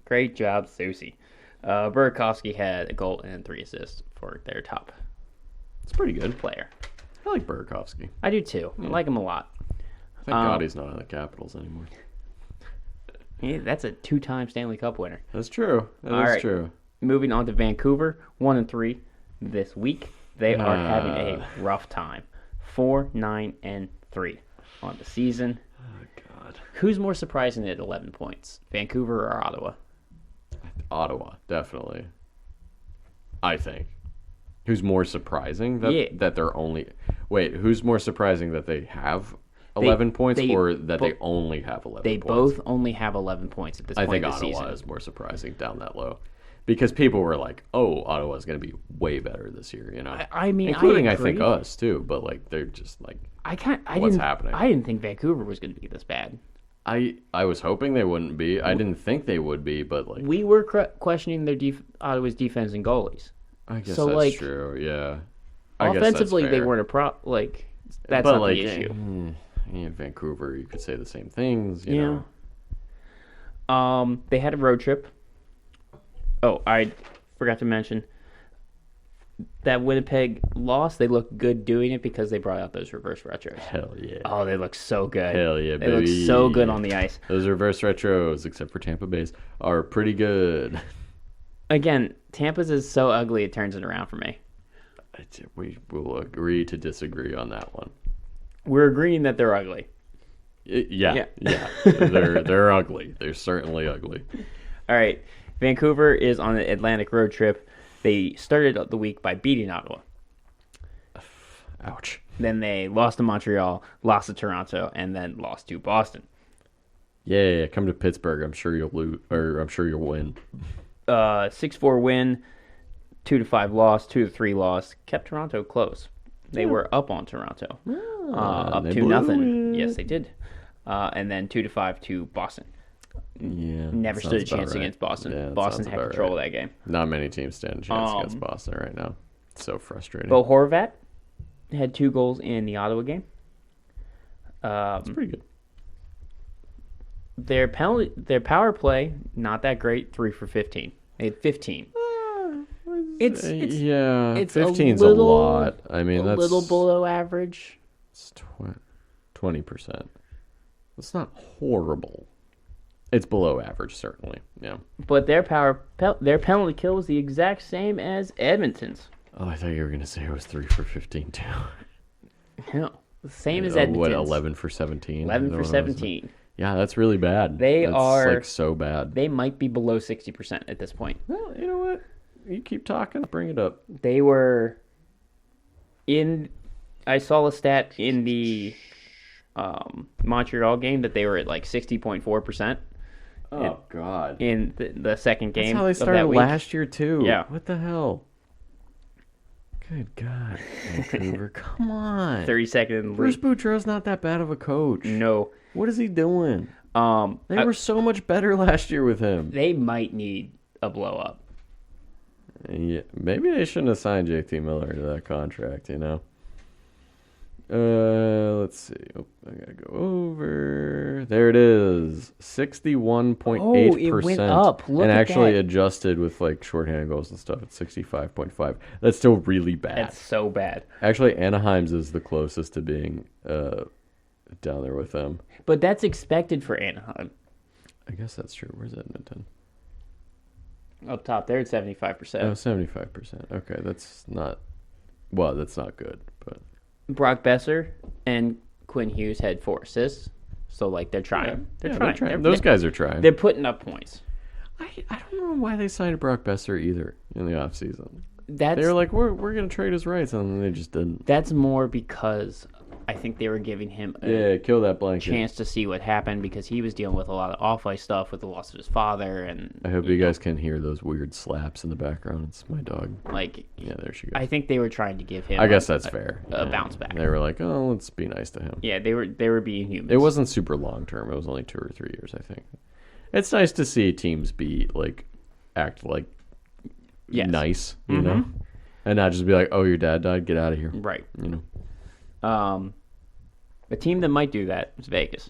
great job, Soucy. Burakovsky had a goal and 3 assists for their top It's pretty good. player. I like Burakovsky. I do too. I like him a lot. Thank God he's not on the Capitals anymore. Yeah, that's a 2-time Stanley Cup winner. That's true. That All is right. true. Moving on to Vancouver, 1-3 this week. They are having a rough time. 4-9-3 on the season. Oh, God. Who's more surprising at 11 points, Vancouver or Ottawa? Ottawa, definitely. I think. Who's more surprising that they're only... Wait, who's more surprising that they have 11 points, or that they only have 11 They points? both only have 11 points at this point of the season. I think Ottawa is more surprising down that low. Because people were like, oh, Ottawa's going to be way better this year, you know? I mean, including, I I think, agree. us, too. But, like, they're just like, what's happening? I didn't think Vancouver was going to be this bad. I was hoping they wouldn't be. I didn't think they would be, but, like... We were questioning their Ottawa's defense and goalies. I guess so, that's like, true, yeah. Offensively, they weren't that's not the issue. In Vancouver, you could say the same things, you know. They had a road trip. Oh, I forgot to mention that Winnipeg lost. They looked good doing it because they brought out those reverse retros. Hell yeah. Oh, they look so good. Hell yeah, baby. They look so good on the ice. Those reverse retros, except for Tampa Bay's, are pretty good. Again, Tampa's is so ugly it turns it around for me. We will agree to disagree on that one. We're agreeing that they're ugly. Yeah. They're ugly. They're certainly ugly. All right. Vancouver is on an Atlantic road trip. They started the week by beating Ottawa. Ouch. Then they lost to Montreal, lost to Toronto, and then lost to Boston. Yeah, come to Pittsburgh. I'm sure you'll lose, or I'm sure you'll win. 6-4 win, 2-5 loss, 2-3 loss. Kept Toronto close. They were up on Toronto, up 2-0. Yes, they did. And then 2-5 to Boston. Yeah, never stood a chance against Boston. Yeah, Boston had control of that game. Not many teams stand a chance against Boston right now. It's so frustrating. Bo Horvat had 2 goals in the Ottawa game. That's pretty good. Their power play, not that great, 3 for 15. They had 15. It's 15's a lot. I mean, that's a little below average. It's 20%. It's not horrible. It's below average, certainly. Yeah. But their penalty kill was the exact same as Edmonton's. Oh, I thought you were going to say it was 3 for 15 too. No, the same as Edmonton's. What, 11 for 17? 11 for 17. Yeah, that's really bad. That's like so bad. They might be below 60% at this point. Well, you know what? You keep talking, bring it up. They were I saw a stat in the Montreal game that they were at like 60.4%. Oh, God. In the second game. That's how they started last year, too. Yeah. What the hell? Good God, Vancouver. Come on. 32nd in the Bruce league. Boudreaux's not that bad of a coach. No. What is he doing? They were so much better last year with him. They might need a blow up. Yeah, maybe they shouldn't have signed JT Miller to that contract, you know? Let's see. Oh, I gotta go over. There it is. 61.8%. Oh, it went up. Look and at actually that. Adjusted with like shorthanded goals and stuff. It's 65.5. That's still really bad. That's so bad. Actually, Anaheim's is the closest to being down there with them. But that's expected for Anaheim. I guess that's true. Where's Edmonton? Up top there at 75%. Oh, 75%. Okay, that's not good, but Brock Besser and Quinn Hughes had 4 assists. So, like, they're trying. They're trying. Those guys are trying. They're putting up points. I don't know why they signed Brock Besser either in the offseason. They were like, we're going to trade his rights, and then they just didn't. That's more because I think they were giving him kill that blanket. chance to see what happened because he was dealing with a lot of off-ice stuff with the loss of his father. And I hope you guys can hear those weird slaps in the background. It's my dog. Like, yeah, there she goes. I think they were trying to give him. I guess that's fair. A bounce back. They were like, oh, let's be nice to him. Yeah, they were being human. It wasn't super long term. It was only 2 or 3 years, I think. It's nice to see teams act like nice, you know, and not just be like, oh, your dad died, get out of here, right? You know. The team that might do that is Vegas.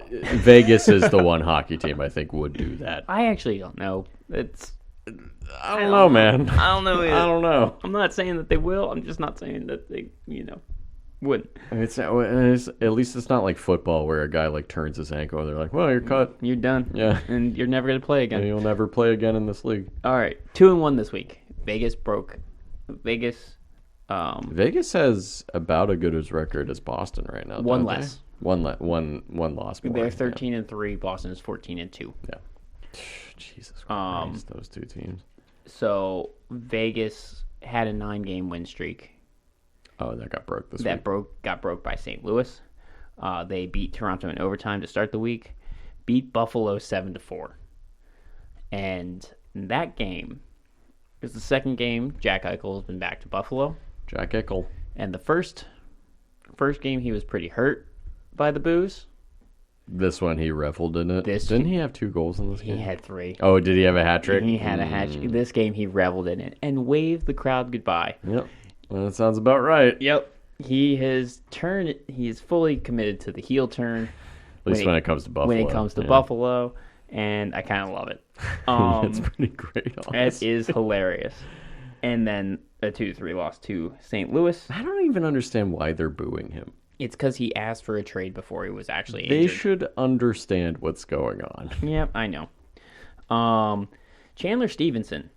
Vegas is the one hockey team I think would do that. I actually don't know. I don't know, man. I don't know. I don't know. I'm not saying that they will. I'm just not saying that they, wouldn't. It's at least it's not like football where a guy turns his ankle and they're like, well, you're cut. You're done. Yeah. And you're never going to play again. And you'll never play again in this league. All right. 2-1 this week. Vegas has about as good a record as Boston right now. One less. One loss more. They're 13-3. Boston is 14-2. Yeah. Jesus Christ, those two teams. So Vegas had a 9-game win streak. Oh, that got broke this week. Got broke by St. Louis. They beat Toronto in overtime to start the week, beat Buffalo 7-4. And that game is the second game Jack Eichel has been back to Buffalo. Jack Eichel. And the first game he was pretty hurt by the booze. This one he reveled in it. Didn't he have 2 goals in this game? He had 3. Oh, did he have a hat trick? He had a hat trick. This game he reveled in it and waved the crowd goodbye. Yep. Well, that sounds about right. Yep. He has turned. He is fully committed to the heel turn. At least when it comes to Buffalo. When it comes to Buffalo, and I kind of love it. It's pretty great, honestly. It is hilarious. And then a 2-3 loss to St. Louis. I don't even understand why they're booing him. It's because he asked for a trade before he was actually They injured. should understand what's going on. Yep, I know. Chandler Stevenson.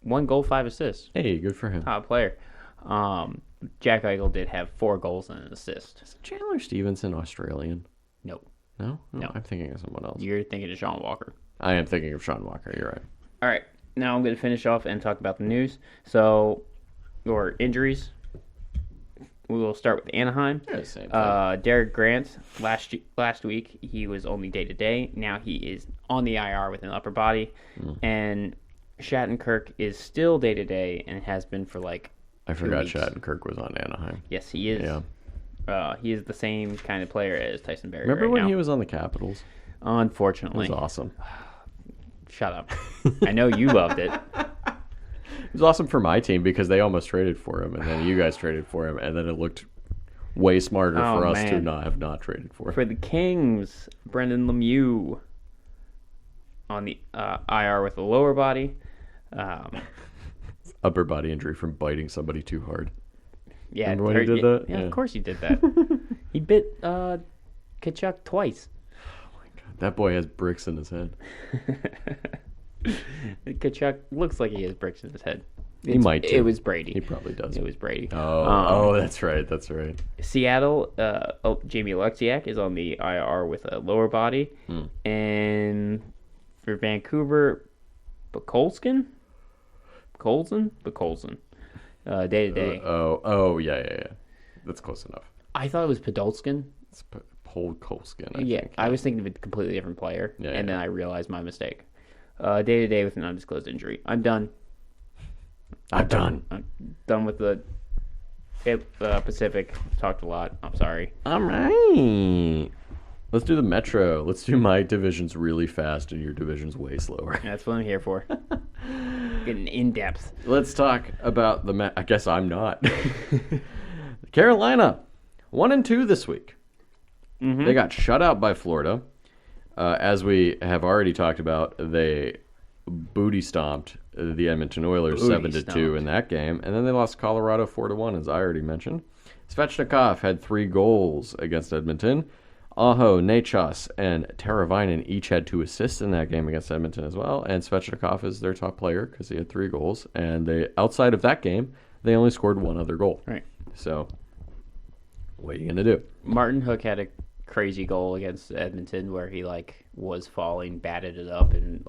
1 goal, 5 assists. Hey, good for him. Top player. Jack Eichel did have 4 goals and an assist. Is Chandler Stevenson Australian? Nope. No? No. I'm thinking of someone else. You're thinking of Sean Walker. I am thinking of Sean Walker. You're right. All right. Now I'm going to finish off and talk about the news. So, or injuries. We will start with Anaheim. Yeah, same thing. Derek Grant, last week, he was only day-to-day. Now he is on the IR with an upper body. And Shattenkirk is still day-to-day and has been for like I 2 forgot weeks. Shattenkirk was on Anaheim. Yes, he is. Yeah. He is the same kind of player as Tyson Berry. Remember right when now. he was on the Capitals? It Unfortunately. was awesome. Shut up. I know you loved it. It was awesome for my team because they almost traded for him, and then you guys traded for him, and then it looked way smarter for us to not traded for him. For the Kings, Brendan Lemieux on the IR with a lower body. Upper body injury from biting somebody too hard. Yeah, Remember when he did that? Yeah, Yeah. of course he did that. He bit Kachuk twice. That boy has bricks in his head. Kachuk looks like he has bricks in his head. He might too. It was Brady. He probably does. It was Brady. Oh, that's right. That's right. Seattle, Jamie Alexiak is on the IR with a lower body. And for Vancouver, Bukolzin? Bukolzin. Day-to-day. Yeah. That's close enough. I thought it was Podolskin. It's Polkolskin, I think. I was thinking of a completely different player, Yeah, and yeah. then I realized my mistake. Day-to-day with an undisclosed injury. I'm done. I'm done. I'm done with the Pacific. Talked a lot. I'm sorry. All right. Let's do the Metro. Let's do my divisions really fast and your divisions way slower. That's what I'm here for. Getting in depth. Let's talk about I guess I'm not. Carolina, 1-2 this week. Mm-hmm. They got shut out by Florida. As we have already talked about, they booty stomped the Edmonton Oilers 7-2 in that game, and then they lost Colorado 4-1, as I already mentioned. Svechnikov had 3 goals against Edmonton. Aho, Nechas, and Teravainen each had 2 assists in that game against Edmonton as well, and Svechnikov is their top player because he had 3 goals. And they, outside of that game, they only scored 1 other goal. Right. So, what are you gonna do? Martin Hook had a crazy goal against Edmonton where he was falling, batted it up, and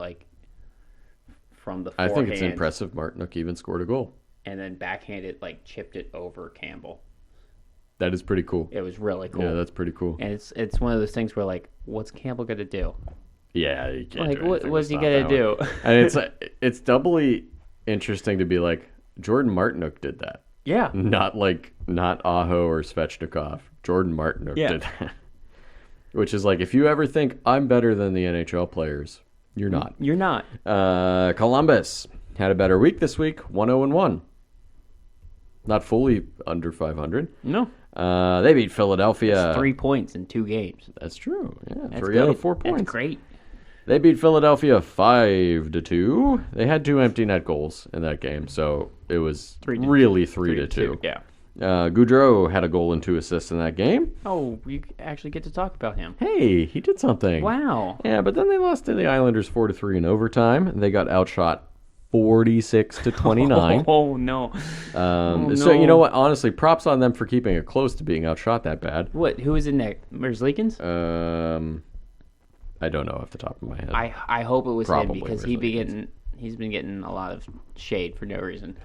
from the I forehand. think it's impressive. Martinook even scored a goal. And then backhanded, chipped it over Campbell. That is pretty cool. It was really cool. Yeah, that's pretty cool. And it's one of those things where what's Campbell gonna do? Yeah, you can't. Do What's he stop gonna that do? one. And it's doubly interesting to be Jordan Martinook did that. Yeah. Not Aho or Svechnikov. Jordan Martinook did that. Which is if you ever think I'm better than the NHL players, you're not. You're not. Columbus had a better week this week, 1-0-1. Not fully under 500. No. They beat Philadelphia. It's 3 points in 2 games. That's true. Yeah, That's 3 good. out of 4 points. That's great. They beat Philadelphia 5-2. They had 2 empty net goals in that game, so it was really 3-2. Yeah. Goudreau had a goal and 2 assists in that game. Oh, you actually get to talk about him. Hey, he did something. Wow. Yeah, but then they lost to the Islanders 4-3 in overtime. They got outshot 46-29. Oh no. So you know what? Honestly, props on them for keeping it close to being outshot that bad. What? Who was in net? Merzlikins? I don't know off the top of my head. I hope it was Probably him because he's been getting a lot of shade for no reason.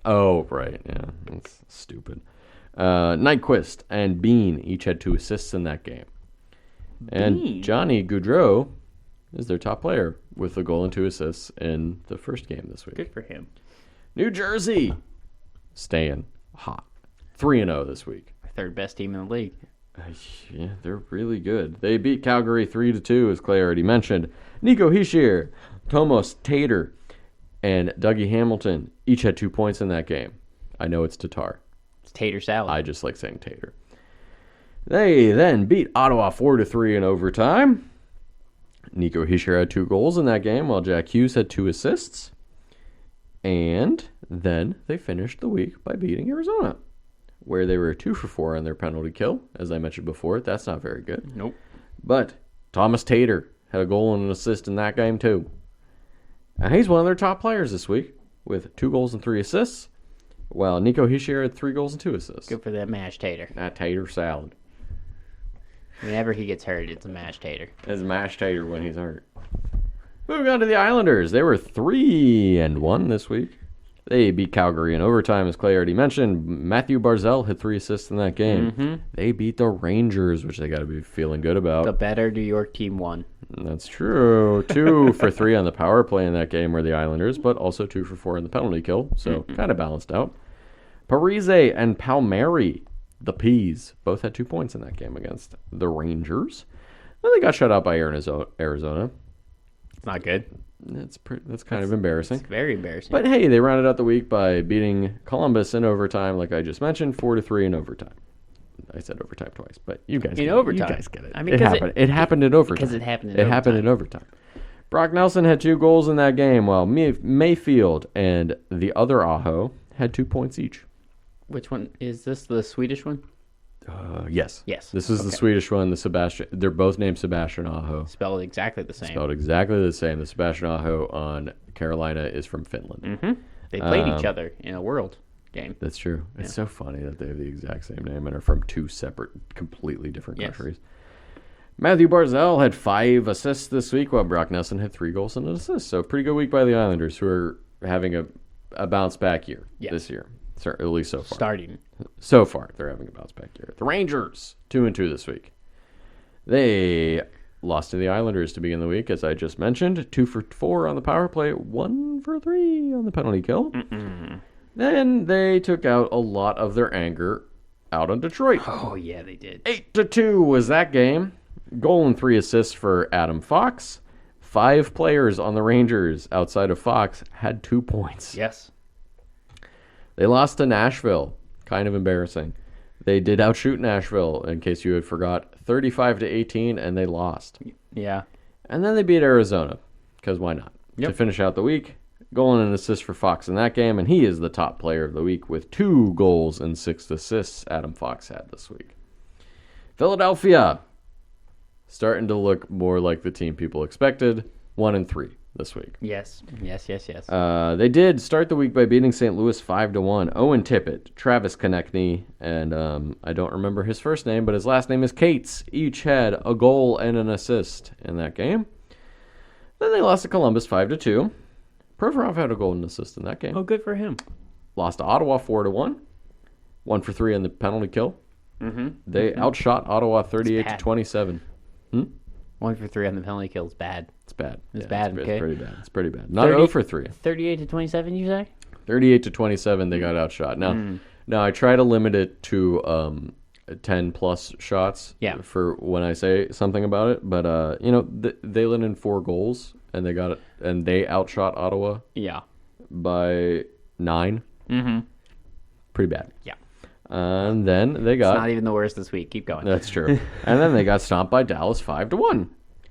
Oh, right. Yeah, that's stupid. Nyquist and Bean each had 2 assists in that game. And Bean. Johnny Gaudreau is their top player with a goal and 2 assists in the first game this week. Good for him. New Jersey staying hot. 3-0 this week. Third best team in the league. Yeah, they're really good. They beat Calgary 3-2, as Clay already mentioned. Nico Hischier, Tomas Tatar, and Dougie Hamilton each had 2 points in that game. I know it's Tatar. It's tater salad. I just like saying Tatar. They then beat Ottawa 4-3 in overtime. Nico Hischier had 2 goals in that game, while Jack Hughes had 2 assists. And then they finished the week by beating Arizona, where they were 2 for 4 on their penalty kill. As I mentioned before, that's not very good. Nope. But Thomas Tatar had a goal and an assist in that game too. And he's one of their top players this week with 2 goals and 3 assists, while Nico Hischier had 3 goals and 2 assists. Good for that mashed tater. That tater salad. Whenever he gets hurt, it's a mashed tater. It's mashed tater when he's hurt. Moving on to the Islanders. They were 3-1 this week. They beat Calgary in overtime, as Clay already mentioned. Matthew Barzal had 3 assists in that game. Mm-hmm. They beat the Rangers, which they got to be feeling good about. The better New York team won. That's true. 2 for 3 on the power play in that game were the Islanders, but also 2 for 4 in the penalty kill, so kind of balanced out. Parise and Palmieri, the Peas, both had 2 points in that game against the Rangers. Then they got shut out by Arizona. It's not good. That's kind of embarrassing. It's very embarrassing. But hey, they rounded out the week by beating Columbus in overtime, like I just mentioned, 4-3 in overtime. I said overtime twice, but you guys overtime. You guys get it. I mean, it happened in overtime. Because it happened in overtime. Brock Nelson had 2 goals in that game, while Mayfield and the other Aho had 2 points each. Which one? Is this the Swedish one? Yes. Yes. This is the Swedish one, the Sebastian. They're both named Sebastian Aho. Spelled exactly the same. Spelled exactly the same. The Sebastian Aho on Carolina is from Finland. Mm-hmm. They played each other in a World game. That's true. It's so funny that they have the exact same name and are from 2 separate, completely different countries. Matthew Barzal had 5 assists this week, while Brock Nelson had 3 goals and an assist. So pretty good week by the Islanders, who are having a bounce back year this year. At least so far. Starting. So far, they're having a bounce back year. The Rangers, 2-2 this week. They lost to the Islanders to begin the week, as I just mentioned. 2 for 4 on the power play, 1 for 3 on the penalty kill. Then they took out a lot of their anger out on Detroit. Oh, yeah, they did. 8-2 was that game. Goal and 3 assists for Adam Fox. 5 players on the Rangers outside of Fox had 2 points. Yes. They lost to Nashville. Kind of embarrassing. They did outshoot Nashville, in case you had forgot, 35-18, and they lost. Yeah. And then they beat Arizona, because why not? Yep. To finish out the week, goal and an assist for Fox in that game, and he is the top player of the week with 2 goals and 6 assists Adam Fox had this week. Philadelphia, starting to look more like the team people expected, 1-3 this week. Yes. They did start the week by beating St. Louis 5-1. Owen Tippett, Travis Konechny, and I don't remember his first name, but his last name is Cates. Each had a goal and an assist in that game. Then they lost to Columbus 5-2. Provorov had a goal and assist in that game. Oh, good for him. Lost to Ottawa 4-1. 1 for 3 on the penalty kill. Mm-hmm. They outshot Ottawa 38-27. 1 for 3 on the penalty kill is bad. It's bad. It's bad. It's Okay. pretty bad. It's pretty bad. Not 0 for 3. 38-27, you say? 38-27, they got outshot. Now I try to limit it to 10 plus shots. For when I say something about it, but they let in 4 goals and they outshot Ottawa. Yeah. By 9. Mm-hmm. Pretty bad. Yeah. And then they got... It's not even the worst this week. Keep going. That's true. And then they got stomped by Dallas 5-1.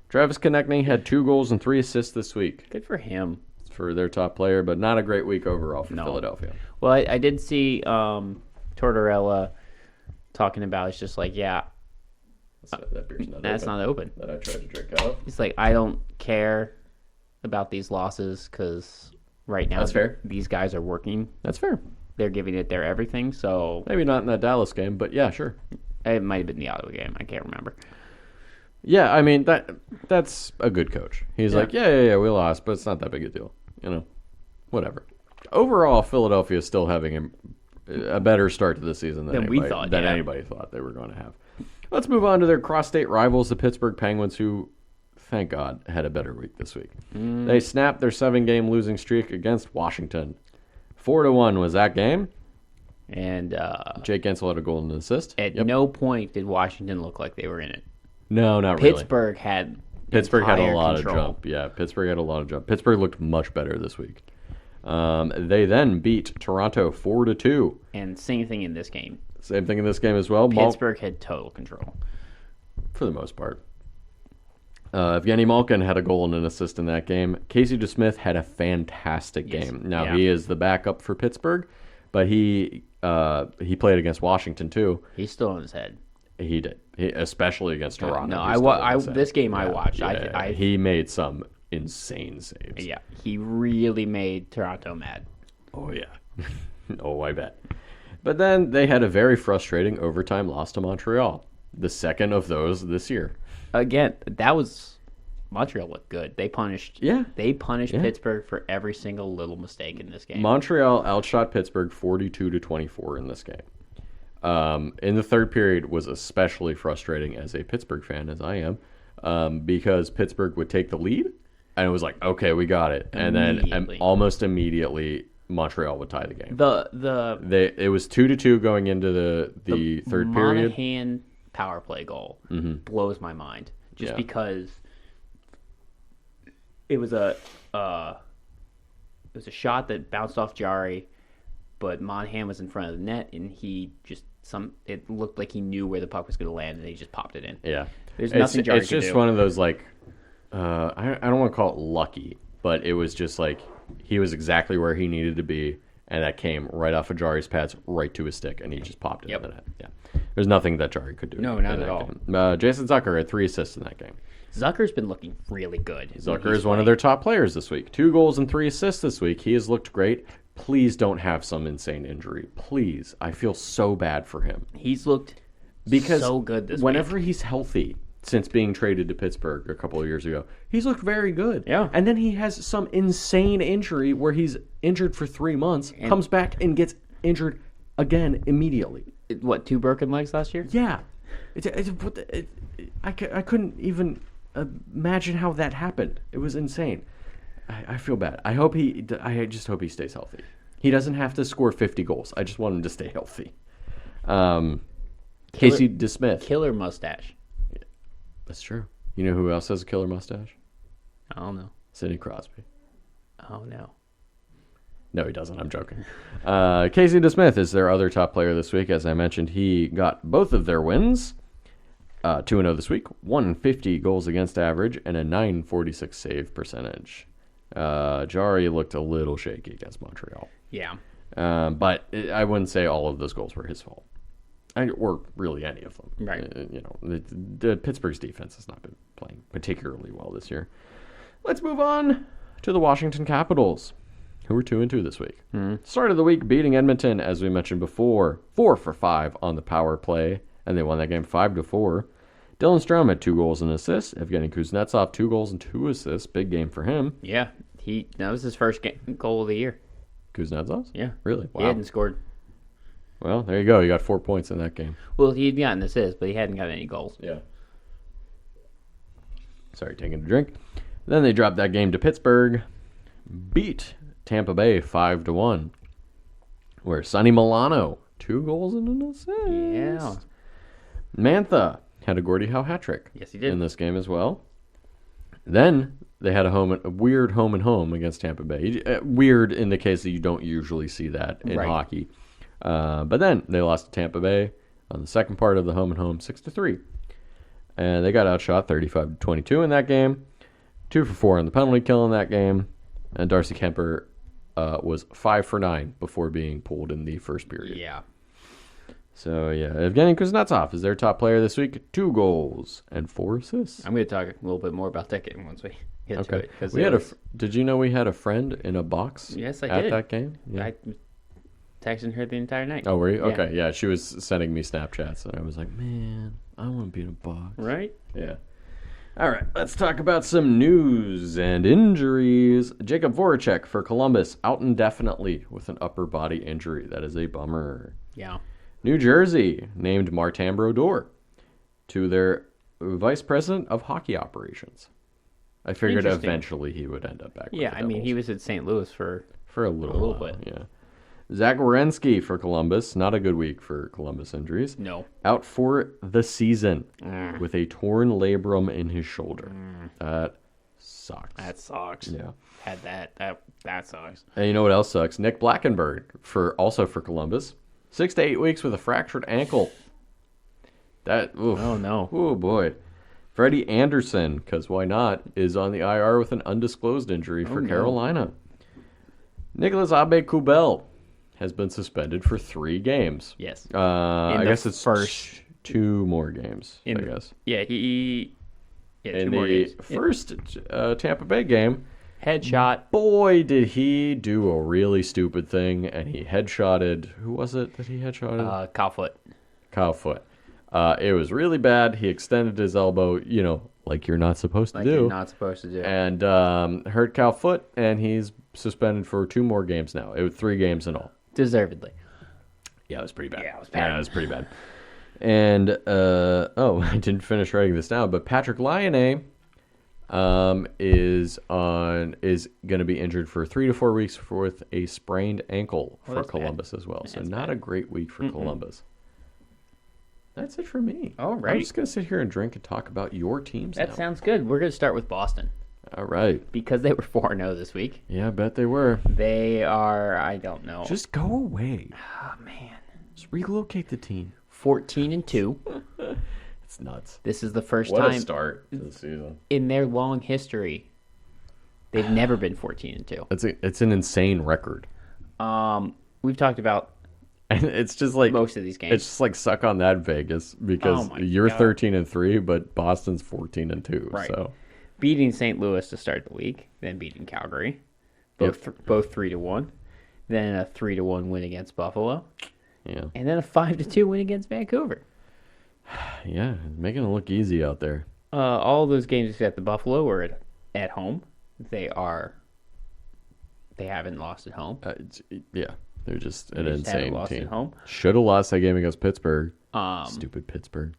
Travis Konechny had 2 goals and 3 assists this week. Good for him. For their top player, but not a great week overall for Philadelphia. Well, I did see Tortorella talking about, it's just like, that beer's not that's open. not open. That I tried to drink out of. It's like, I don't care about these losses because right now That's fair. These guys are working. That's fair. They're giving it their everything, so... Maybe not in that Dallas game, but yeah, sure. It might have been the Ottawa game. I can't remember. Yeah, I mean, that's a good coach. He's like, yeah, we lost, but it's not that big a deal. Whatever. Overall, Philadelphia is still having a better start to the season than anybody thought they were going to have. Let's move on to their cross-state rivals, the Pittsburgh Penguins, who, thank God, had a better week this week. They snapped their 7-game losing streak against Washington. 4-1 was that game. And Jake Gensel had a goal and an assist. At no point did Washington look like they were in it. No, not really. Pittsburgh had a lot control. of jump. Yeah, Pittsburgh had a lot of jump. Pittsburgh looked much better this week. They then beat Toronto 4-2. And same thing in this game. Same thing in this game as well. Pittsburgh had total control. For the most part. Evgeny Malkin had a goal and an assist in that game. Casey DeSmith had a fantastic game. Now, he is the backup for Pittsburgh, but he played against Washington, too. He's still on his head. He did, especially against Toronto. No, this game I watched. He made some insane saves. Yeah, he really made Toronto mad. Oh, yeah. Oh, I bet. But then they had a very frustrating overtime loss to Montreal. The second of those this year. Again, Montreal looked good. They punished Pittsburgh for every single little mistake in this game. Montreal outshot Pittsburgh 42-24 in this game. In the third period was especially frustrating as a Pittsburgh fan, as I am, because Pittsburgh would take the lead, and it was like, okay, we got it. And then almost immediately, Montreal would tie the game. It was 2-2 going into the third period. Monahan power play goal blows my mind, just because it was a shot that bounced off Jari, but Monahan was in front of the net, and it looked like he knew where the puck was going to land, and he just popped it in. Yeah, there's nothing Jari could do. It's just one of those I don't want to call it lucky, but it was just like he was exactly where he needed to be, and that came right off of Jari's pads, right to his stick, and he just popped it in the net. Yeah, there's nothing that Jari could do. No, not at all. Jason Zucker had 3 assists in that game. Zucker's been looking really good. Zucker is one of their top players this week. 2 goals and 3 assists this week. He has looked great. Please don't have some insane injury. Please. I feel so bad for him. He's looked so good this week. Whenever he's healthy, since being traded to Pittsburgh a couple of years ago, he's looked very good. Yeah. And then he has some insane injury where he's injured for 3 months, comes back and gets injured again immediately. 2 broken legs last year? Yeah. I couldn't even imagine how that happened. It was insane. I feel bad. I just hope he stays healthy. He doesn't have to score 50 goals. I just want him to stay healthy. Casey DeSmith. Killer mustache. Yeah, that's true. You know who else has a killer mustache? I don't know. Sidney Crosby. Oh, no. No, he doesn't. I'm joking. Casey DeSmith is their other top player this week. As I mentioned, he got both of their wins. 2-0 this week, 150 goals against average, and a 946 save percentage. Jari looked a little shaky against Montreal. Yeah. But I wouldn't say all of those goals were his fault. Or really any of them. Right. The Pittsburgh's defense has not been playing particularly well this year. Let's move on to the Washington Capitals, who were 2-2 this week. Start of the week beating Edmonton, as we mentioned before, 4-for-5 on the power play, and they won that game 5-4. Dylan Strome had 2 goals and assists. Evgeny Kuznetsov, 2 goals and 2 assists. Big game for him. Yeah, that was his first goal of the year. Kuznetsov's? Yeah. Really? Wow. He hadn't scored. Well, there you go. You got 4 points in that game. Well, he'd gotten assists, but he hadn't got any goals. Yeah. Sorry, taking a drink. Then they dropped that game to Pittsburgh. Beat Tampa Bay 5-1. Where Sonny Milano, 2 goals and an assist. Yeah. Mantha had a Gordie Howe hat trick. Yes, he did. In this game as well. Then they had a weird home and home against Tampa Bay. Weird in the case that you don't usually see that in hockey. But then they lost to Tampa Bay on the second part of the home and home 6-3. And they got outshot 35-22 in that game. 2-for-4 on the penalty kill in that game. And Darcy Kemper was 5-for-9 before being pulled in the first period. Yeah. So, yeah, Evgeny Kuznetsov is their top player this week. 2 goals and 4 assists. I'm going to talk a little bit more about that game once we get to it. Did you know we had a friend in a box yes, I at did. that game? Yeah. I texting her the entire night. Oh, were you? Okay, yeah. She was sending me Snapchats, and I was like, man, I want to be in a box. Right? Yeah. All right, let's talk about some news and injuries. Jacob Voracek for Columbus out indefinitely with an upper body injury. That is a bummer. Yeah. New Jersey named Martin Brodeur to their vice president of hockey operations. I figured eventually he would end up back. Yeah, I mean, he was at St. Louis for a little bit. Yeah. Zach Werenski for Columbus. Not a good week for Columbus injuries. No. Out for the season with a torn labrum in his shoulder. That sucks. That sucks. Yeah. Had that. That sucks. And you know what else sucks? Nick Blackenberg also for Columbus. 6 to 8 weeks with a fractured ankle. Oof. Oh, no. Oh, boy. Freddie Anderson, because why not, is on the IR with an undisclosed injury for Carolina. Nicholas Abe-Kubel has been suspended for 3 games. Yes. I guess it's first 2 more games, I guess. Yeah, in 2 more games. First Tampa Bay game, headshot. Boy, did he do a really stupid thing, and he headshotted. Who was it that he headshotted? Kyle Foote. It was really bad. He extended his elbow, like you're not supposed to do. You're not supposed to do. And hurt Kyle Foote, and he's suspended for 2 more games now. It was 3 games in all. Deservedly. Yeah, it was pretty bad. Yeah, it was bad. Yeah, it was pretty bad. And, I didn't finish writing this down, but Patrick Laine is going to be injured for 3 to 4 weeks with a sprained ankle for Columbus as well. So not a great week for Columbus. That's it for me. All right. I'm just going to sit here and drink and talk about your teams now. That sounds good. We're going to start with Boston. All right. Because they were 4-0 this week. Yeah, I bet they were. They are, I don't know. Just go away. Oh, man. Just relocate the team. 14-2. It's nuts. This is the first What time a start to the season. in their long history. They've never been 14-2. It's an insane record. We've talked about And it's just like most of these games. It's just like suck on that, Vegas, because you're 13-3, but Boston's 14-2. Right. So beating St. Louis to start the week, then beating Calgary, both 3-1, then a 3-1 win against Buffalo, and then a 5-2 win against Vancouver. Yeah, making it look easy out there. All of those games except the Buffalo were at home. They haven't lost at home. They're just an insane lost team. At home. Should have lost that game against Pittsburgh. Stupid Pittsburgh.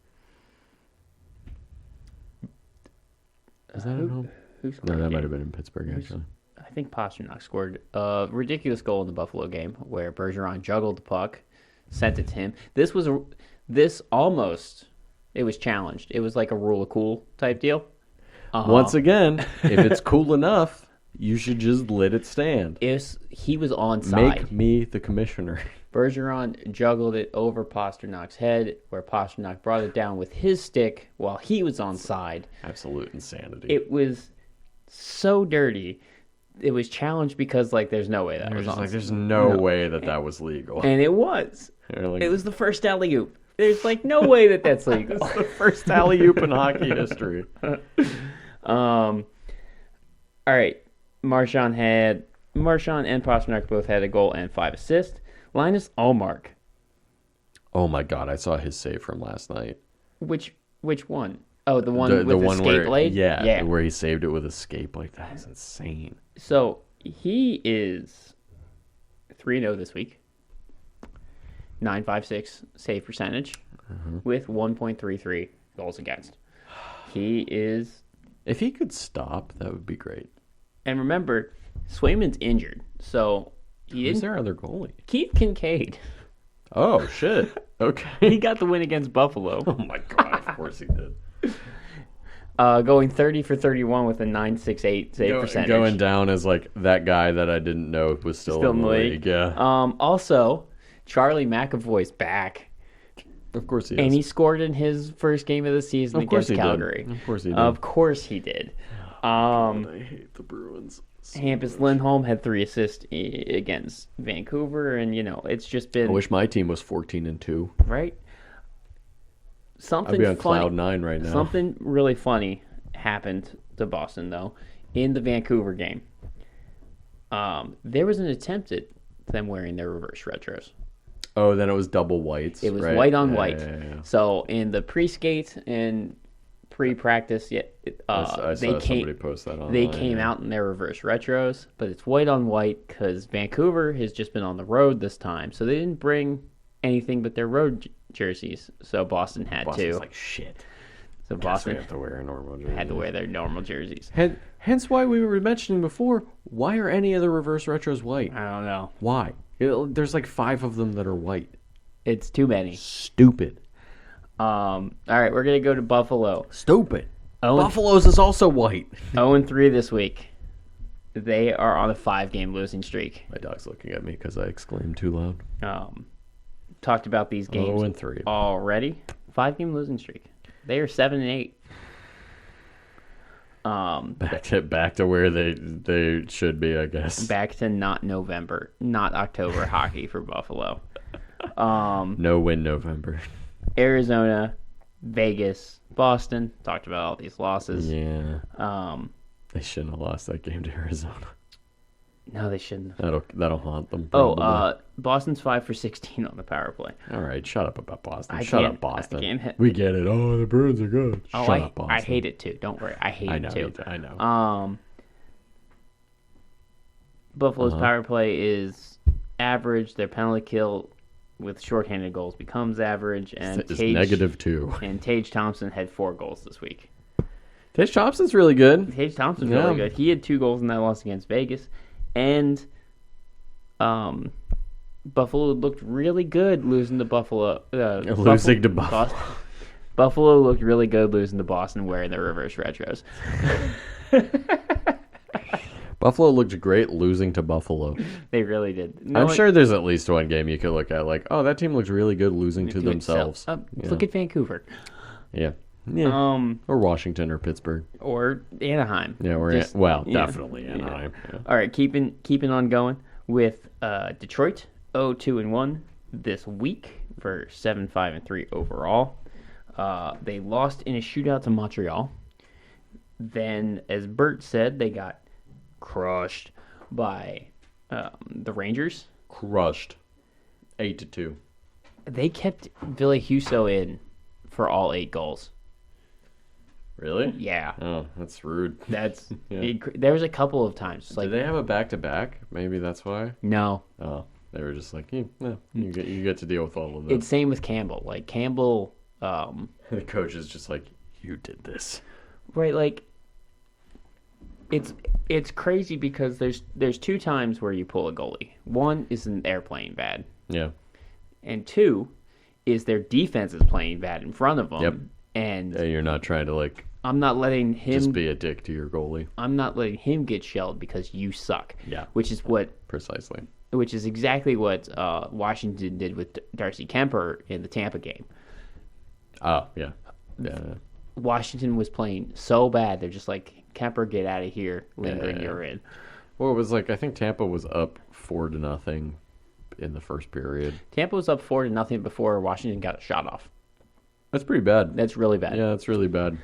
Is that at home? Who scored? No, that might have been in Pittsburgh, actually. I think Pasternak scored a ridiculous goal in the Buffalo game where Bergeron juggled the puck, sent it to him. It was challenged. It was like a rule of cool type deal. Once again, if it's cool enough, you should just let it stand. He was onside. Make me the commissioner. Bergeron juggled it over Pasternak's head, where Pasternak brought it down with his stick while he was onside. Absolute insanity. It was so dirty. It was challenged because, there's no way that was onside. There's no way that was legal. And it was. It was the first alley-oop. There's, no way that's legal. It's the first alley-oop in hockey history. All right. Marchand and Pasternak both had a goal and 5 assists. Linus Ullmark. Oh my God! I saw his save from last night. Which one? Oh, the one with the skate blade. Yeah, where he saved it with a skate blade. That is insane. So he is 3-0 this week. 9.56 save percentage with 1.33 goals against. He is. If he could stop, that would be great. And remember, Swayman's injured, so who's their other goalie? Keith Kincaid. Oh shit! Okay, he got the win against Buffalo. Oh my God! Of course he did. Going 30 for 31 with a 9.68 save percentage. Going down as that guy that I didn't know was still in the league. Yeah. Also, Charlie McAvoy's back. Of course he is. And he scored in his first game of the season against Calgary. Of course he did. Of course he did. God, I hate the Bruins. Hampus Lindholm had 3 assists against Vancouver, and it's just been. I wish my team was 14-2. Right. Something I'd be on funny, cloud 9 right now. Something really funny happened to Boston though in the Vancouver game. There was an attempt at them wearing their reverse retros. Oh, then it was double whites. It was right? white on white. Yeah. So in the pre-skate and pre-practice yet. I saw somebody post that online. They came out in their reverse retros, but it's white on white because Vancouver has just been on the road this time, so they didn't bring anything but their road jerseys. So Boston's like shit. So Boston have to wear normal jerseys. had to wear their normal jerseys. Hence why we were mentioning before, why are any of the reverse retros white? I don't know. Why? There's like 5 of them that are white. It's too many. Stupid. All right, we're gonna go to Buffalo. Stupid. Buffalo's is also white. 0-3 this week. They are on a 5-game losing streak. My dog's looking at me because I exclaimed too loud. Talked about these games 0-3 already. 5-game losing streak. They are 7-8. Back to where they should be, I guess. Back to not November, not October hockey for Buffalo. No win November. Arizona, Vegas, Boston. Talked about all these losses. Yeah. They shouldn't have lost that game to Arizona. No, they shouldn't. That'll haunt them. Probably. Boston's 5 for 16 on the power play. All right, shut up about Boston. Shut up, Boston. We get it. Oh, the Bruins are good. Shut up, Boston. I hate it too. Don't worry, I hate it too. I know. Buffalo's power play is average. Their penalty kill with shorthanded goals becomes average, and it's -2. And Tage Thompson had 4 goals this week. Tage Thompson's really good. Tage Thompson's really good. He had 2 goals in that loss against Vegas, and Buffalo looked really good losing to Buffalo. Buffalo looked really good losing to Boston wearing their reverse retros. Buffalo looked great losing to Buffalo. They really did. I'm sure there's at least one game you could look at like, oh, that team looks really good losing to themselves. Look at Vancouver. Yeah. Or Washington or Pittsburgh. Or Anaheim. Yeah, definitely Anaheim. Yeah. All right, keeping on going with Detroit 0-2-1 this week for 7-5-3 overall. They lost in a shootout to Montreal. Then, as Bert said, they got crushed by the Rangers. Crushed. 8-2. They kept Ville Husso in for all 8 goals. Really? Yeah. Oh, that's rude. That's there was a couple of times. Did they have a back-to-back? Maybe that's why? No. Oh, they were just like, you get to deal with all of this. It's same with Campbell. Like, Campbell... the coach is just like, you did this. Right, like... It's crazy because there's 2 times where you pull a goalie. 1 is an airplane bad. Yeah. And 2 is their defense is playing bad in front of them. Yep. And you're not trying to I'm not letting him just be a dick to your goalie. I'm not letting him get shelled because you suck. Yeah. Which is exactly what Washington did with Darcy Kemper in the Tampa game. Oh, yeah. Yeah. Washington was playing so bad. They're just like, Kemper, get out of here. Lindgren, you're in. Well, it was I think Tampa was up 4-0 in the first period. Tampa was up 4-0 before Washington got a shot off. That's pretty bad. That's really bad. Yeah, that's really bad.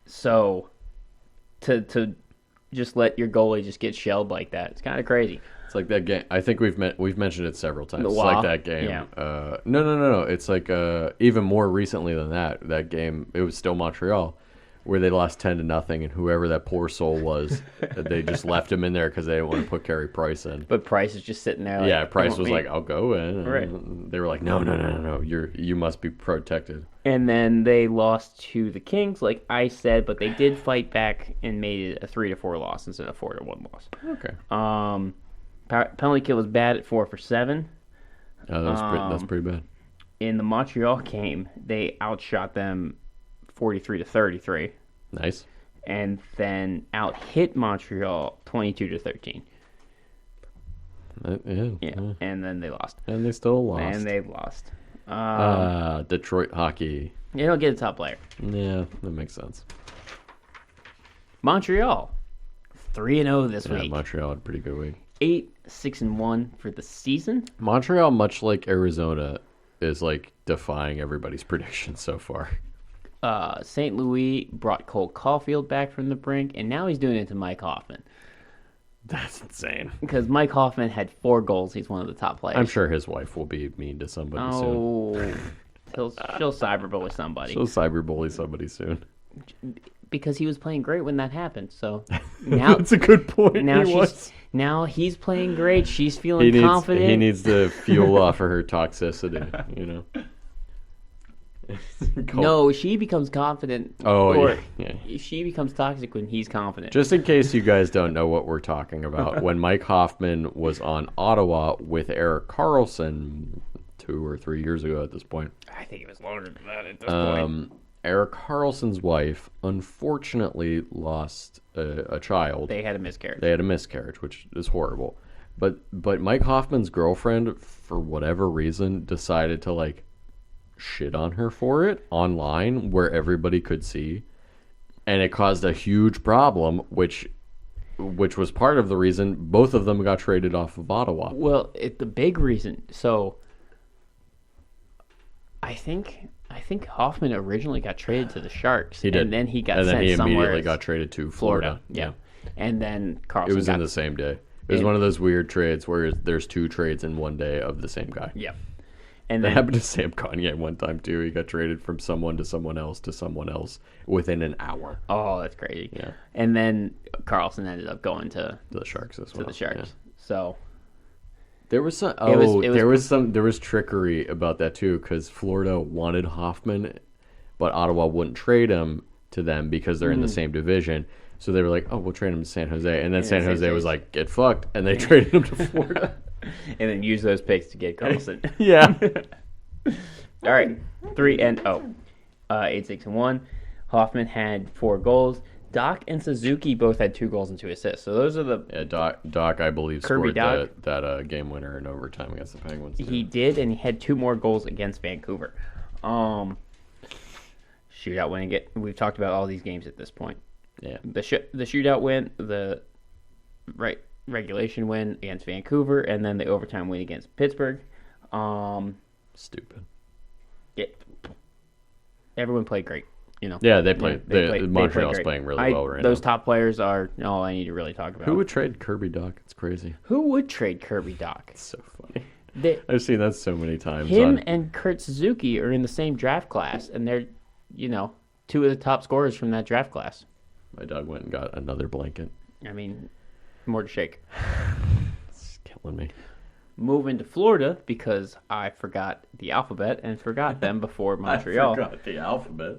So to just let your goalie just get shelled like that, it's kind of crazy. It's like that game. I think we've mentioned it several times. It's like that game. Yeah. No. It's like even more recently than that. That game, it was still Montreal, where they lost 10-0, and whoever that poor soul was, they just left him in there because they didn't want to put Carey Price in. But Price is just sitting there. Yeah, Price was like, "I'll go in." Right. They were like, "No. You must be protected." And then they lost to the Kings, like I said, but they did fight back and made it a 3-4 loss instead of 4-1 loss. Okay. Penalty kill was bad at 4 for 7. Oh, that's pretty bad. In the Montreal game, they outshot them 43-33. Nice. And then out-hit Montreal 22-13. Yeah. And then they lost. And they still lost. And they lost. Detroit hockey. You don't get a top player. Yeah, that makes sense. Montreal, 3-0 this week. Montreal had a pretty good week. 8-6-1 for the season. Montreal, much like Arizona, is defying everybody's predictions so far. St. Louis brought Cole Caulfield back from the brink, and now he's doing it to Mike Hoffman. That's insane. Because Mike Hoffman had 4 goals. He's one of the top players. I'm sure his wife will be mean to somebody soon. She'll cyberbully somebody. She'll cyberbully somebody soon. Because he was playing great when that happened. So now That's a good point. Now he's playing great. She's feeling confident. He needs to fuel off of her toxicity, No, she becomes confident. Oh, yeah. She becomes toxic when he's confident. Just in case you guys don't know what we're talking about, when Mike Hoffman was on Ottawa with Erik Karlsson 2 or 3 years ago at this point. I think it was longer than that at this point. Erik Karlsson's wife unfortunately lost a child. They had a miscarriage. Which is horrible. But Mike Hoffman's girlfriend, for whatever reason, decided to shit on her for it online where everybody could see, and it caused a huge problem, which was part of the reason both of them got traded off of Ottawa. Well, the big reason. So, I think Hoffman originally got traded to the Sharks. He did, and then he got and sent then he somewhere immediately got traded to Florida. Yeah, and then Karlsson. It was in the same day. It was one of those weird trades where there's 2 trades in one day of the same guy. Yeah. And that then, happened to Sam Kanye one time too. He got traded from someone to someone else within an hour. Oh, that's crazy. Yeah. And then Karlsson ended up going to the Sharks as well. To the Sharks. Yeah. So there was some. There was trickery about that too, because Florida wanted Hoffman, but Ottawa wouldn't trade him to them because they're in the same division. So they were like, "Oh, we'll trade him to San Jose," and then San Jose was like, "Get fucked," and they traded him to Florida. And then use those picks to get Karlsson. Yeah. All right, 3-0. 8-6-1. Hoffman had 4 goals. Doc and Suzuki both had 2 goals and 2 assists. So those are the Doc I believe Kirby scored that game winner in overtime against the Penguins. He did, and he had 2 more goals against Vancouver. Shootout win again. We've talked about all these games at this point. Yeah. The shootout win, the regulation win against Vancouver, and then the overtime win against Pittsburgh. Stupid. Yeah. Everyone played great. Yeah, they played. Montreal's playing really well right now. Those top players are all I need to really talk about. Who would trade Kirby Doc? It's crazy. Who would trade Kirby Doc? It's so funny. I've seen that so many times. Him and Kurt Suzuki are in the same draft class, and they're, 2 of the top scorers from that draft class. My dog went and got another blanket. I mean, more to shake. It's killing me. Moving to Florida because I forgot the alphabet and forgot them before Montreal. I forgot the alphabet.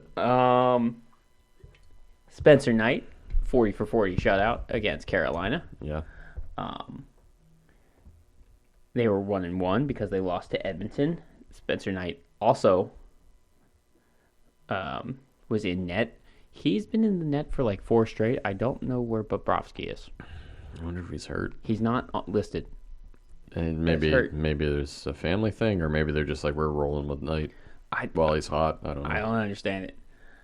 Spencer Knight, 40 for 40 shutout against Carolina. Yeah. They were 1-1 because they lost to Edmonton. Spencer Knight also was in net. He's been in the net for 4 straight. I don't know where Bobrovsky is. I wonder if he's hurt. He's not listed. And maybe there's a family thing, or maybe they're just like, we're rolling with Knight while he's hot. I don't know. I don't understand it.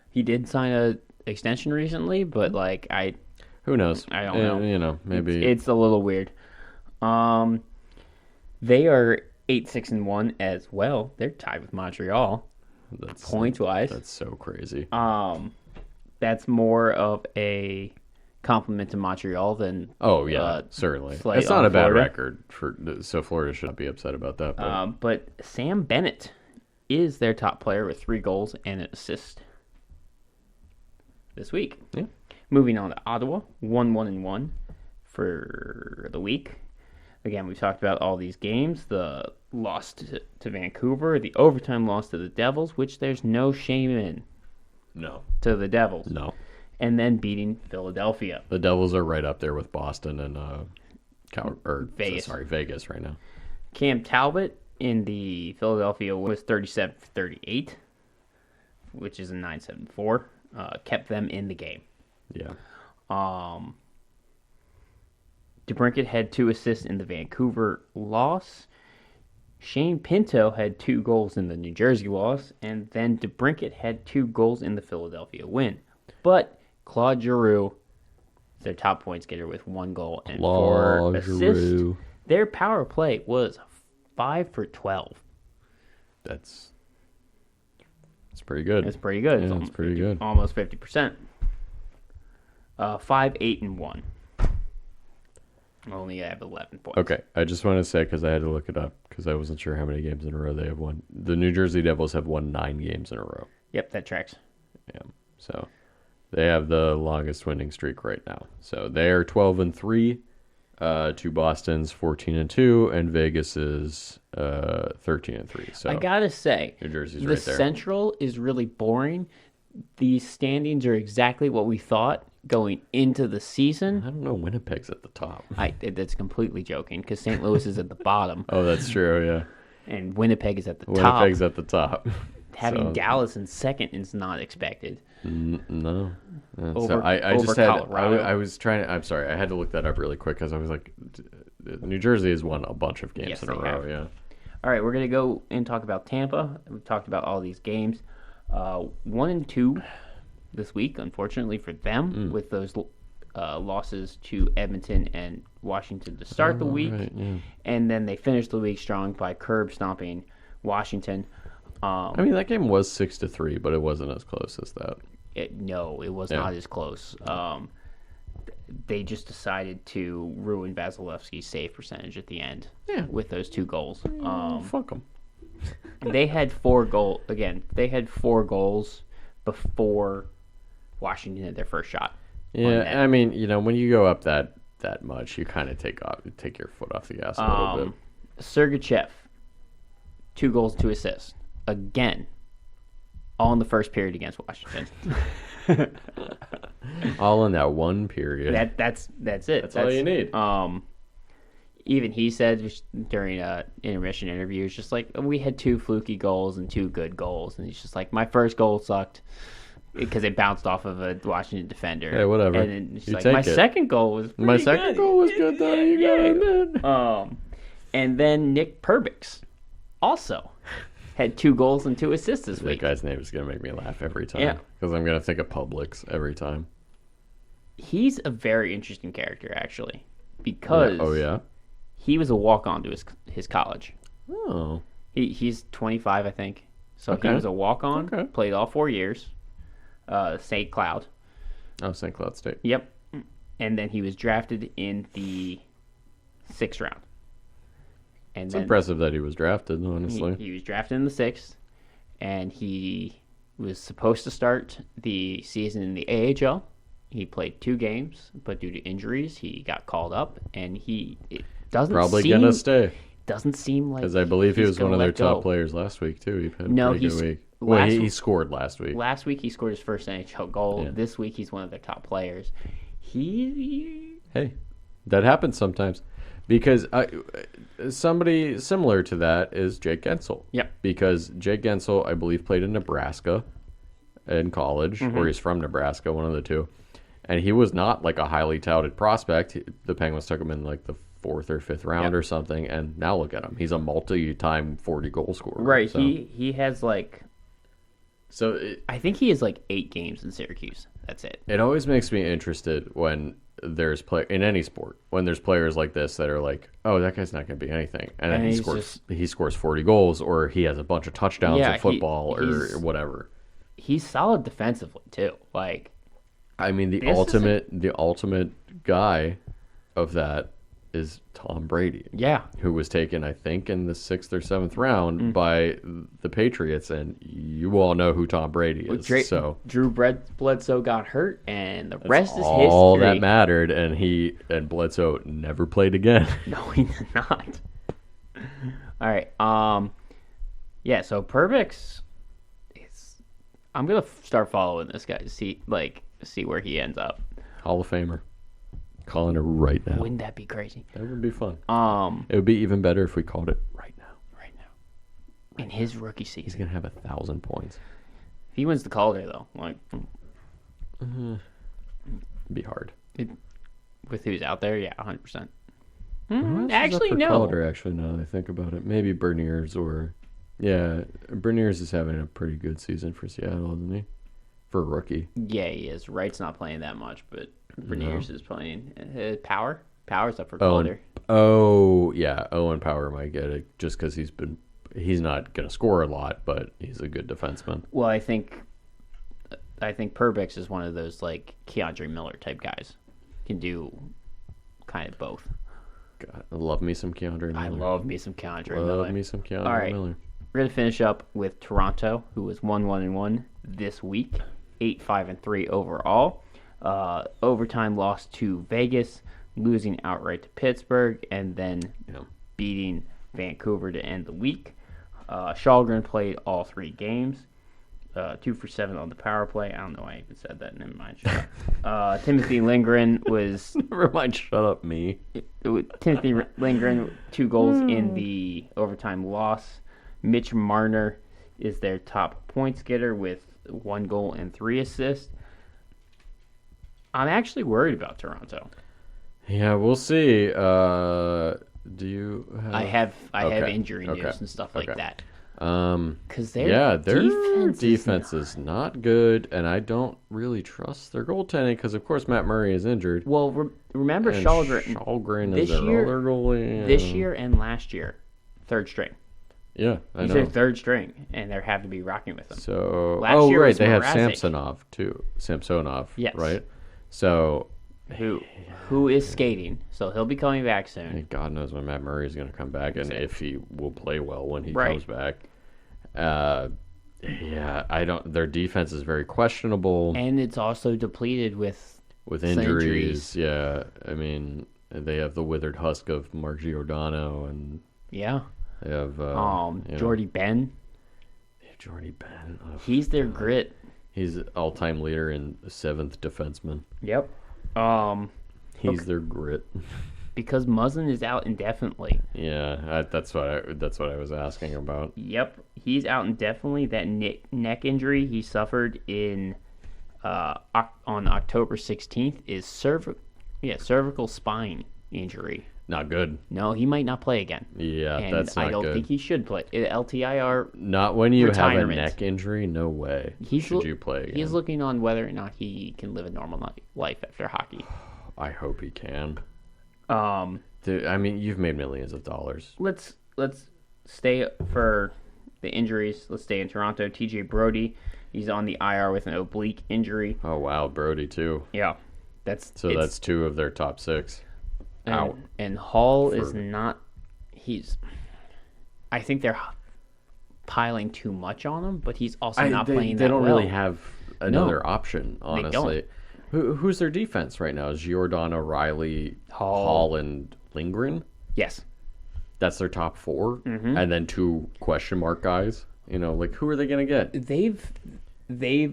He did sign a extension recently, but who knows? I don't know. Maybe it's a little weird. They are 8-6-1 as well. They're tied with Montreal. Points wise. That's so crazy. That's more of a compliment to Montreal than certainly. It's not a bad record so Florida should not be upset about that. But Sam Bennett is their top player with 3 goals and an assist this week. Yeah. Moving on to Ottawa, 1-1-1 for the week. Again, we've talked about all these games. The loss to Vancouver, the overtime loss to the Devils, which there's no shame in. No. To the Devils. No. And then beating Philadelphia. The Devils are right up there with Boston and Vegas right now. Cam Talbot in the Philadelphia was 37 for 38, which is a 9.74. Kept them in the game. Yeah. DeBrincat had 2 assists in the Vancouver loss. Shane Pinto had 2 goals in the New Jersey loss, and then DeBrincat had 2 goals in the Philadelphia win. But Claude Giroux, their top points getter with 1 goal and 4 assists. Their power play was 5 for 12. That's pretty good. It's pretty good. Yeah, it's pretty good. Almost 50%. 5-8-1. Only have 11 points. Okay, I just want to say, because I had to look it up, because I wasn't sure how many games in a row they have won. The New Jersey Devils have won 9 games in a row. Yep, that tracks. Yeah, so they have the longest winning streak right now. So they are 12-3 to Boston's 14-2, and Vegas is 13-3. So I gotta say, New Jersey's the right there. Central is really boring. These standings are exactly what we thought going into the season. I don't know. Winnipeg's at the top. That's completely joking because St. Louis is at the bottom Oh, that's true. Yeah, and Winnipeg is at the top. Winnipeg's at the top. Having So- Dallas in second is not expected. No. Over- so I over just had Colorado. I was trying. I'm sorry. I had to look that up really quick because I was like, New Jersey has won a bunch of games Yes, in a they row. have. Yeah. All right, we're gonna go and talk about Tampa. We've talked about all these games. 1-2 this week, unfortunately for them, with those losses to Edmonton and Washington to start the week, right, yeah. and then they finished the week strong by curb stomping Washington. I mean, that game was 6-3, but it wasn't as close as that. No, it was Yeah. not as close. They just decided to ruin Vasilevsky's save percentage at the end with those 2 goals. Fuck them. They had 4 goals again. They had 4 goals before Washington had their first shot. on net. Yeah, I mean, when you go up that much, you kind of take your foot off the gas a little bit. Sergachev, 2 goals, 2 assists. Again, all in the first period against Washington. All in that one period. That's it. That's all you need. Even he said during a intermission interview, it's just like, we had 2 fluky goals and 2 good goals, and he's just like, my first goal sucked because it bounced off of a Washington defender. Hey, whatever. And then he's You like, take my it. second goal was pretty My second good. goal was good, though. You got it. And then Nick Perbix also had 2 goals and 2 assists this That week. guy's name is going to make me laugh every time. Yeah. Because I'm going to think of Publix every time. He's a very interesting character, actually, because Oh, yeah? he was a walk-on to his college. Oh. He's 25, I think. So Okay. he was a walk-on, Okay. played all 4 years. St. Cloud. Oh, St. Cloud State. Yep. And then he was drafted in the 6th round. And It's then impressive that he was drafted, honestly. he was drafted in the 6th, and he was supposed to start the season in the AHL. He played 2 games, but due to injuries, he got called up, and it doesn't Probably seem, going to stay. doesn't seem like Because I believe he he's was one gonna of their let top go. players last week, too. He had a No, pretty he's- good week. Well, last he week- scored last week. Last week he scored his first NHL goal. Yeah. This week he's one of their top players. He Hey, that happens sometimes. Because somebody similar to that is Jake Gensel. Yep. Because Jake Gensel, I believe, played in Nebraska in college, or he's from Nebraska, one of the two. And he was not like a highly touted prospect. The Penguins took him in like the 4th or 5th round or something, and now look at him. He's a multi-time 40-goal scorer. right. So, He has like so I think he has like 8 games in Syracuse. That's it. it always makes me interested when there's in any sport, when there's players like this that are like, oh, that guy's not going to be anything, and then And he scores 40 goals, or he has a bunch of touchdowns Yeah, in football, he's- or whatever. He's solid defensively too. Like I mean, the This ultimate guy of that is Tom Brady, yeah, who was taken, I think, in the 6th or 7th round by the Patriots, and you all know who Tom Brady is. So Drew Bledsoe got hurt, and the rest is all history. that mattered, and Bledsoe never played again. No, he did not. All right. Yeah. So Perbix, I'm gonna start following this guy to see where he ends up. Hall of Famer. Calling it right now. Wouldn't that be crazy? That would be fun. Um, It would be even better if we called it right now. right now, in his rookie He's season, gonna have 1,000 points. if he wins the Calder though, like It'd be hard. with who's out there, yeah, 100%. Who else is Actually, up for no. Calder, actually, now that I think about it, maybe Berniers or Berniers is having a pretty good season for Seattle, isn't he? For a rookie. Yeah, he is. Wright's not playing that much, but Berniers is playing. Power's up for Owen Calder. Owen Power might get it just because he's not going to score a lot, but he's a good defenseman. Well, I think Perbix is one of those like Keandre Miller type guys. Can do kind of both. God, I love me some Keandre Miller. I love me some Keandre Miller. Love me some Keandre All right. Miller. We're going to finish up with Toronto, who was 1-1-1 this week, 8-5-3 overall. Overtime loss to Vegas, losing outright to Pittsburgh, and then beating Vancouver to end the week. Shalgren played all 3 games. 2 for 7 on the power play. I don't know why I even said that. Never mind. Shut up. Timothy Lindgren was... Never mind. Shut up, me. Timothy Lindgren, 2 goals in the overtime loss. Mitch Marner is their top points getter with 1 goal and 3 assists. I'm actually worried about Toronto. Yeah, we'll see. Do you have... I have injury news and stuff like that. Because their defense is not good, and I don't really trust their goaltending because, of course, Matt Murray is injured. Well, remember Shalgren is their other goalie. This year and last year, 3rd string. Yeah, I know. He's their 3rd string, and they have to be rocking with them. So, last year right, they have Mrazek. Samsonov, yes. right? So, who is skating? So he'll be coming back soon. God knows when Matt Murray is going to come back, and if he will play well when he right. comes back. I don't. Their defense is very questionable, and it's also depleted with injuries. Yeah, I mean they have the withered husk of Mark Giordano, and they have Jordy Ben. Jordy Ben. He's their grit. He's all-time leader in 7th defenseman. Yep. He's their grit. Because Muzzin is out indefinitely. Yeah, that's what I was asking about. Yep, he's out indefinitely. That neck injury he suffered on October 16th is cervical spine injury. Not good. No, he might not play again. Yeah, and that's not good. I don't think he should play. LTIR. Not when you have a neck injury. No way. Should you play again? He's looking on whether or not he can live a normal life after hockey. I hope he can. Dude, I mean, you've made millions of dollars. Let's stay for the injuries. Let's stay in Toronto. TJ Brody, he's on the IR with an oblique injury. Oh wow, Brody too. Yeah, that's 2 of their top 6 out. And Hall is not. I think they're piling too much on him, but he's also not playing that well. They don't really have another option, honestly. Who's their defense right now? Is Giordano, Riley, Hall, and Lindgren? Yes. That's their top 4? Mm-hmm. And then 2 question mark guys? Who are they going to get? They've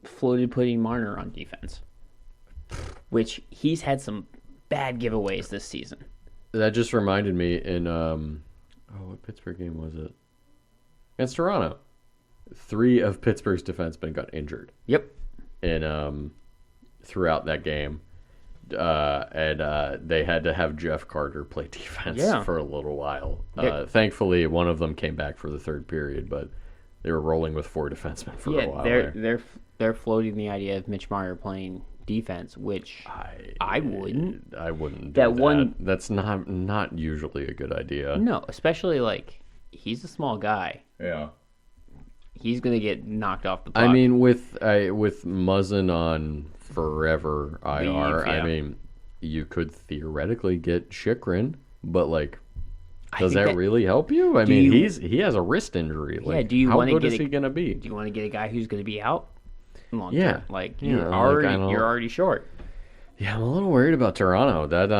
floated putting Marner on defense, which he's had some bad giveaways this season. That just reminded me in, what Pittsburgh game was it? Against Toronto. 3 of Pittsburgh's defensemen got injured. Yep. And, throughout that game, and they had to have Jeff Carter play defense for a little while. Thankfully, one of them came back for the 3rd period, but they were rolling with 4 defensemen for a while. They're floating the idea of Mitch Marner playing defense, which I wouldn't. I wouldn't. Do that. That's not usually a good idea. No, especially he's a small guy. Yeah. He's gonna get knocked off the puck. I mean, with Muzzin on forever IR, I mean, you could theoretically get Chychrun, but does that really help you? I mean, he has a wrist injury. Do you how good is he gonna be? Do you want to get a guy who's gonna be out long term? You're already short. Yeah, I'm a little worried about Toronto. That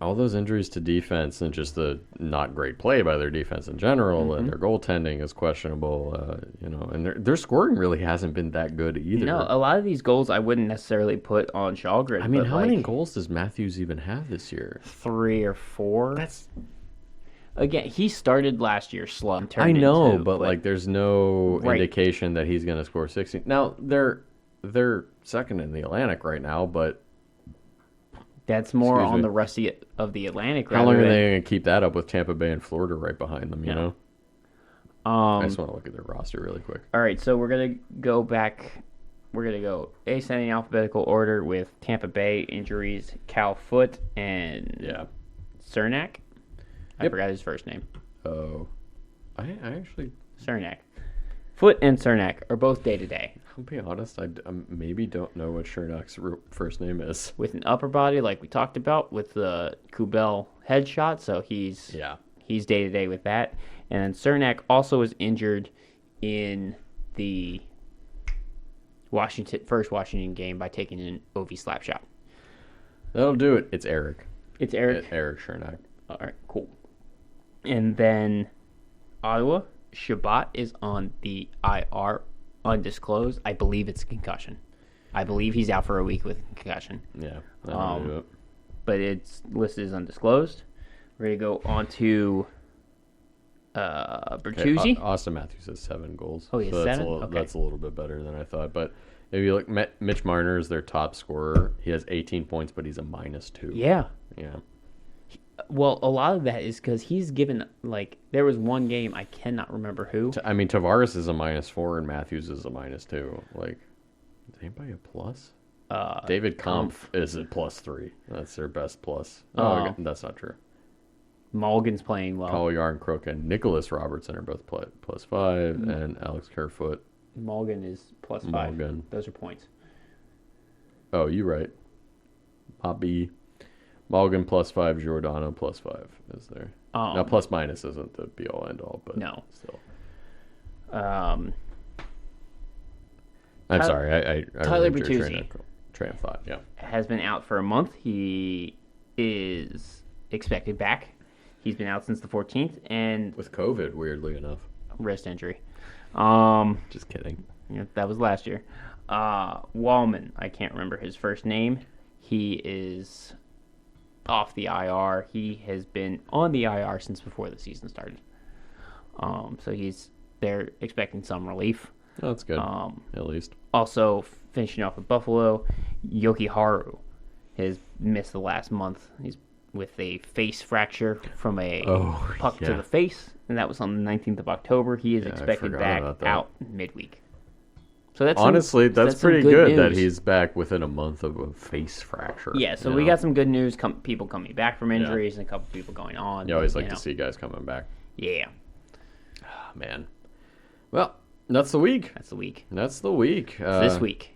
all those injuries to defense and just the not great play by their defense in general, and their goaltending is questionable. And their scoring really hasn't been that good either. No, a lot of these goals I wouldn't necessarily put on Shalgren. I mean, how many goals does Matthews even have this year? 3 or 4. That's again, he started last year slow. I know, but there's no indication that he's going to score 60. Now they're 2nd in the Atlantic right now, but. That's more on the rest of the Atlantic. How long are they going to keep that up with Tampa Bay and Florida right behind them, you know? I just want to look at their roster really quick. All right, so we're going to go back. We're going to go ascending alphabetical order with Tampa Bay injuries, Cal Foote and Cernak. I forgot his first name. Oh. I actually... Cernak. Foot and Cernak are both day-to-day. I'll be honest, I maybe don't know what Shernak's first name is. With an upper body, like we talked about, with the Kubel headshot, so he's day-to-day with that. And then Cernak also was injured in the first Washington game by taking an OV slap shot. That'll do it. It's Eric. It's Eric? Eric Cernak. All right, cool. And then Ottawa, Shabbat is on the IR, undisclosed. I believe it's a concussion. I believe he's out for a week with a concussion. Yeah, that'll do it. But it's listed as undisclosed. We're going to go on to Bertuzzi. Okay, Austin Matthews has 7 goals. Oh, he has 7? That's a little bit better than I thought. But if you look, Mitch Marner is their top scorer. He has 18 points, but he's a -2. Yeah. Yeah. Well, a lot of that is because he's given, there was one game, I cannot remember who. I mean, Tavares is a -4 and Matthews is a -2. Is anybody a plus? David Kampf is a +3. That's their best plus. Oh, that's not true. Mulligan's playing well. Collier and Crook and Nicholas Robertson are both +5, and Alex Kerfoot. Mulligan is +5. Mulligan. Those are points. Oh, you're right. Bobby. Mulligan +5, Giordano +5 is there. Now, plus minus isn't the be all end all, but no. Still. I'm sorry. I Tyler Bertuzzi train of thought. Yeah, has been out for a month. He is expected back. He's been out since the 14th, and with COVID, weirdly enough, wrist injury. Just kidding. Yeah, that was last year. Wallman, I can't remember his first name. He is off the IR. He has been on the IR since before the season started. So they're expecting some relief. Oh, that's good. At least. Also, finishing off with Buffalo, Yoki Haru has missed the last month. He's with a face fracture from a puck to the face, and that was on the 19th of October. He is expected back out midweek. So that's honestly, that's pretty good that he's back within a month of a face fracture. Yeah, so we got some good news. People coming back from injuries and a couple people going on. You always like to see guys coming back. Yeah. Oh, man. Well, that's the week. That's the week. That's the week. This week.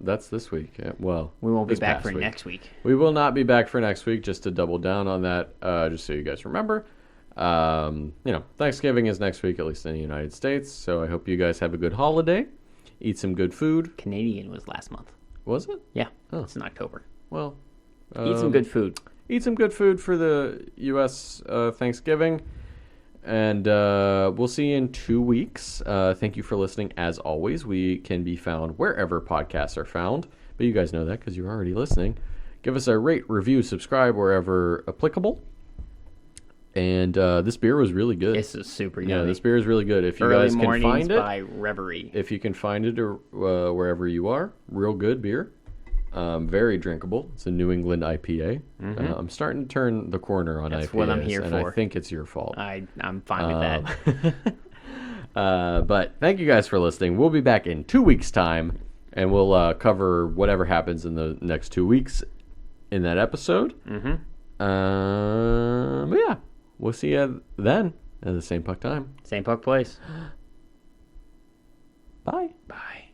That's this week. Yeah, well, we won't be back for next week. We will not be back for next week. Just to double down on that, just so you guys remember. Thanksgiving is next week, at least in the United States. So I hope you guys have a good holiday. Eat some good food. Canadian was last month. Was it? Yeah. Oh. It's in October. Well, eat some good food. Eat some good food for the U.S. Thanksgiving. And we'll see you in 2 weeks. Thank you for listening. As always, we can be found wherever podcasts are found. But you guys know that because you're already listening. Give us a rate, review, subscribe wherever applicable. And this beer was really good. This is super yummy. Yeah, this beer is really good. If you Early guys can find it, by Reverie. If you can find it or wherever you are, real good beer. Very drinkable. It's a New England IPA. Mm-hmm. I'm starting to turn the corner on IPAs. That's what I'm here and for. I think it's your fault. I'm fine with that. But thank you guys for listening. We'll be back in 2 weeks' time, and we'll cover whatever happens in the next 2 weeks in that episode. Mm-hmm. But yeah, we'll see you then at the same puck time. Same puck place. Bye. Bye.